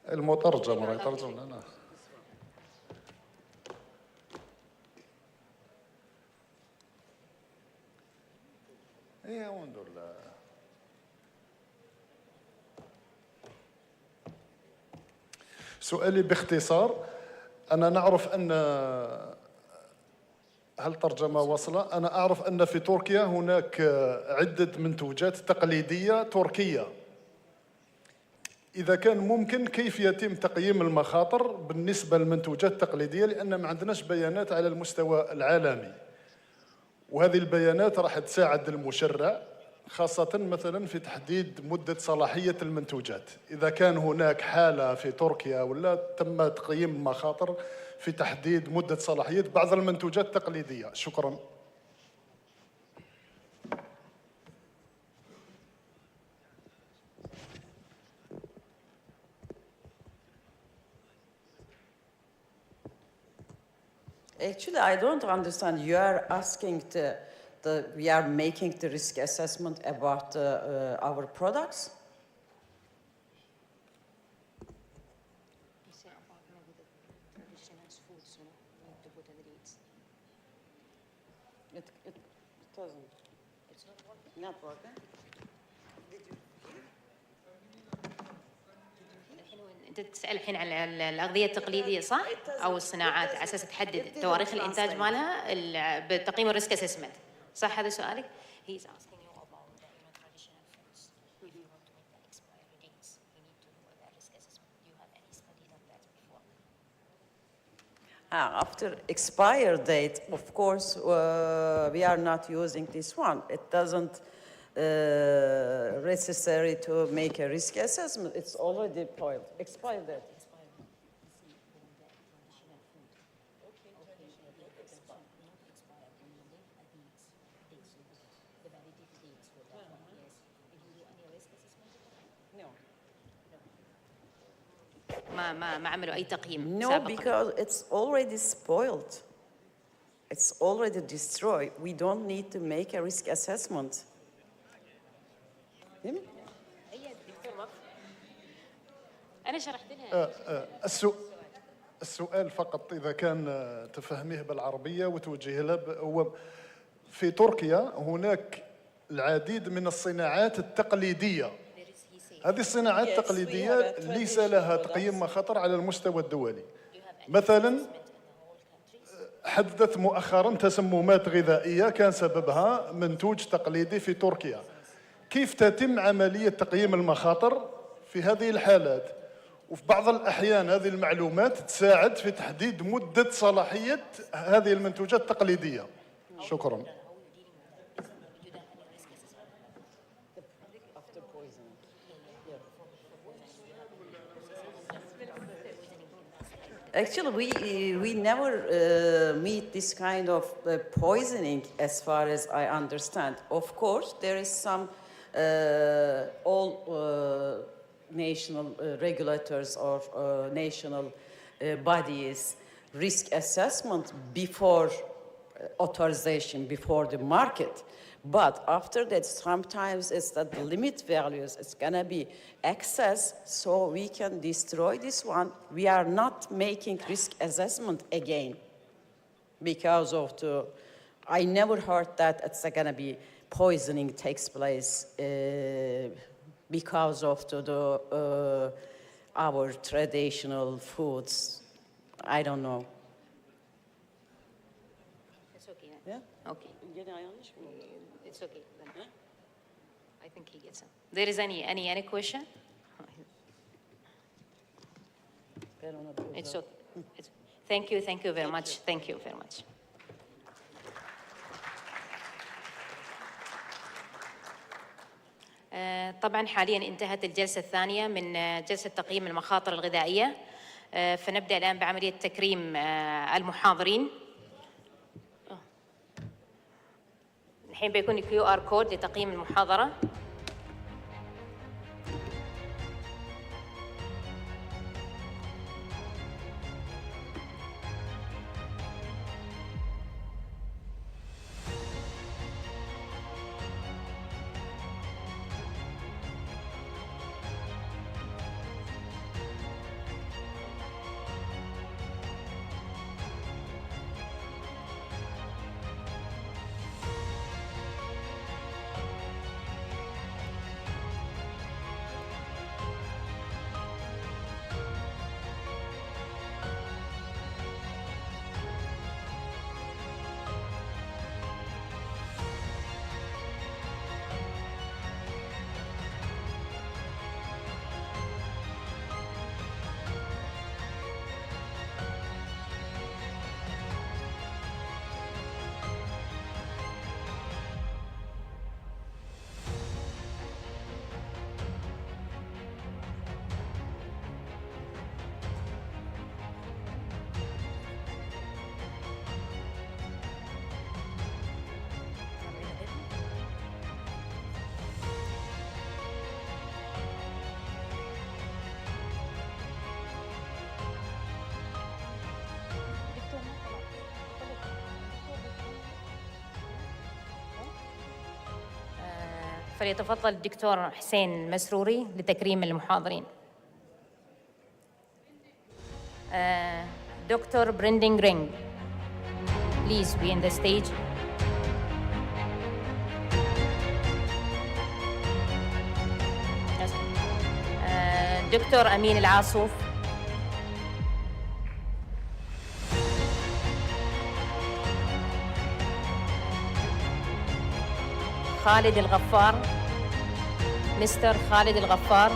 Speaker 4: المترجم راه يترجم لنا. ايه وندور لا. سؤالي باختصار، أنا نعرف أن هل ترجمة واصلة؟ أنا أعرف أن في تركيا هناك عدة منتوجات تقليدية تركية. إذا كان ممكن كيف يتم تقييم المخاطر بالنسبة للمنتوجات التقليدية، لأن ما عندناش بيانات على المستوى العالمي، وهذه البيانات راح تساعد المشرع خاصة مثلا في تحديد مدة صلاحية المنتوجات. إذا كان هناك حالة في تركيا ولا تم تقييم المخاطر في تحديد مدة صلاحية بعض المنتوجات التقليدية. شكرا.
Speaker 14: Actually, I don't understand. You are asking we are making the risk assessment about our products? It doesn't. It's not working.
Speaker 3: انت تسال الحين على الاغذيه التقليديه صح؟ او الصناعات على اساس تحدد تواريخ الانتاج مالها بتقييم الريسك اسسمنت، صح هذا سؤالك؟ He's asking you about the traditional foods. If you want to make the expiry dates, you need to do the risk assessment. Do you have any study on that before?
Speaker 14: After expire date, of course, we are not using this one. It doesn't necessary to make a risk assessment. It's already expired date.
Speaker 3: ما عملوا اي تقييم
Speaker 14: No,
Speaker 3: سابقا.
Speaker 14: because it's already spoiled. It's already destroyed. We don't need to make a risk assessment.
Speaker 3: انا شرحت لها.
Speaker 4: السؤال فقط إذا كان تفهميه بالعربية وتوجهه له هو في تركيا هناك العديد من الصناعات التقليدية. هذه الصناعات التقليدية ليس لها تقييم مخاطر على المستوى الدولي. مثلا حدثت مؤخرا تسممات غذائية كان سببها منتوج تقليدي في تركيا. كيف تتم عملية تقييم المخاطر في هذه الحالات؟ وفي بعض الأحيان هذه المعلومات تساعد في تحديد مدة صلاحية هذه المنتوجات التقليدية. شكرا.
Speaker 14: Actually, we never meet this kind of poisoning as far as I understand. Of course, there is some all national regulators or national bodies risk assessment before authorization before the market. But after that, sometimes it's that the limit values, it's gonna be excess, so we can destroy this one. We are not making risk assessment again because of the, I never heard that it's gonna be poisoning takes place because of our traditional foods. I don't know.
Speaker 3: It's okay.
Speaker 14: Yeah?
Speaker 3: Okay. It's okay. Then. I think he gets it. There is any question? It's okay. Thank you very much. Thank you very much. طبعا حاليا انتهت الجلسة الثانية من جلسة تقييم المخاطر الغذائية. فنبدأ الآن بعملية تكريم المحاضرين. الحين بيكون QR كود لتقييم المحاضرة. فليتفضل الدكتور حسين مسروري لتكريم المحاضرين. دكتور بريندينغ رينج, please be in the stage. دكتور أمين العاصوف. خالد الغفار, مستر خالد الغفار.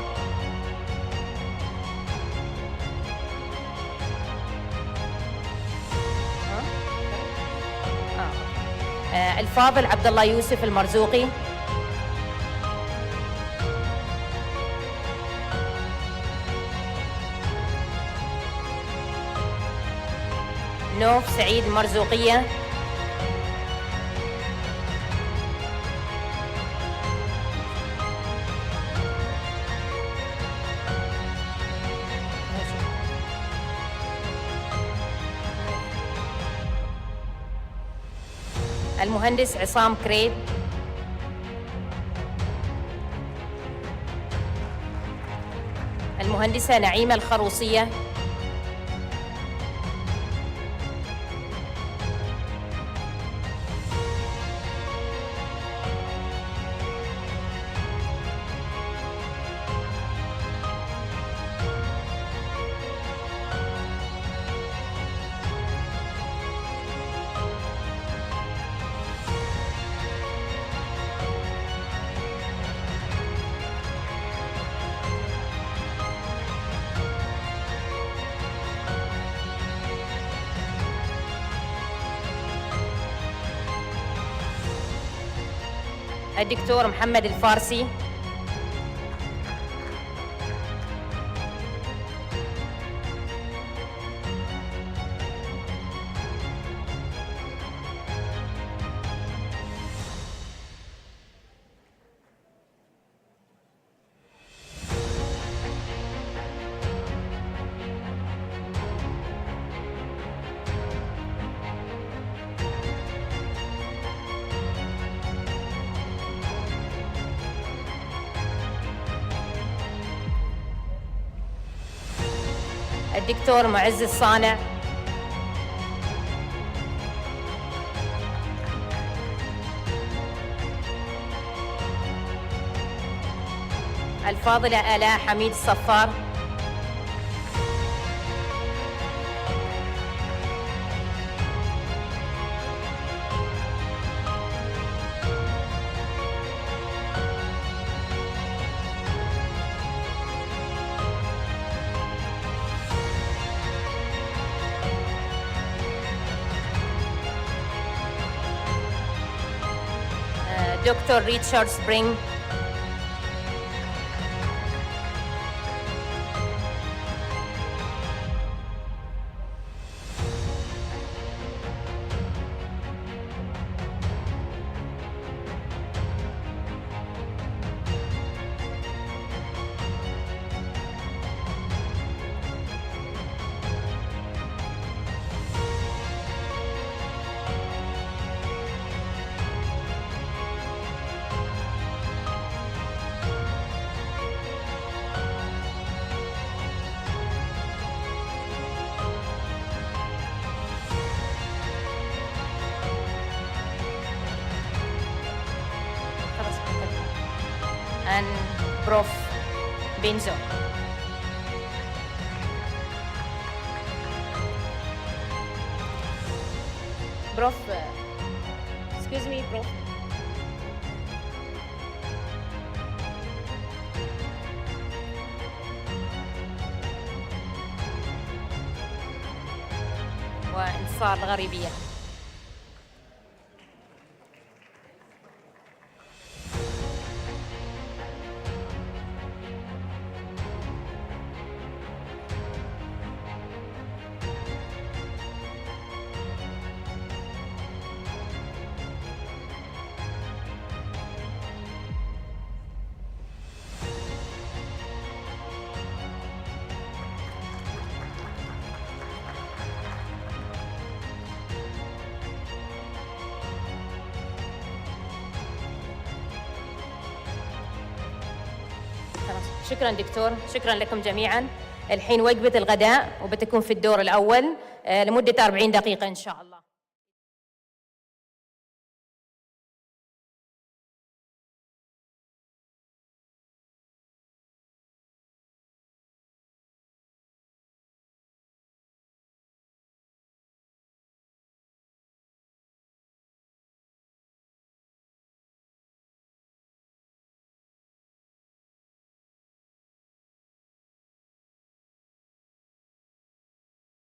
Speaker 3: الفاضل عبد الله يوسف المرزوقي. نوف سعيد مرزوقية. المهندس عصام كريب. المهندسة نعيمة الخروصية. الدكتور محمد الفارسي. الدكتور معز الصانع. الفاضلة آلاء حميد الصفار. دكتور ريتشارد سبرينغ. and Prof. Benzo. Prof. Excuse me, Prof. وانتصار الغريبية. شكرا دكتور، شكرا لكم جميعا. الحين وجبة الغداء وبتكون في الدور الأول لمدة 40 دقيقة إن شاء الله.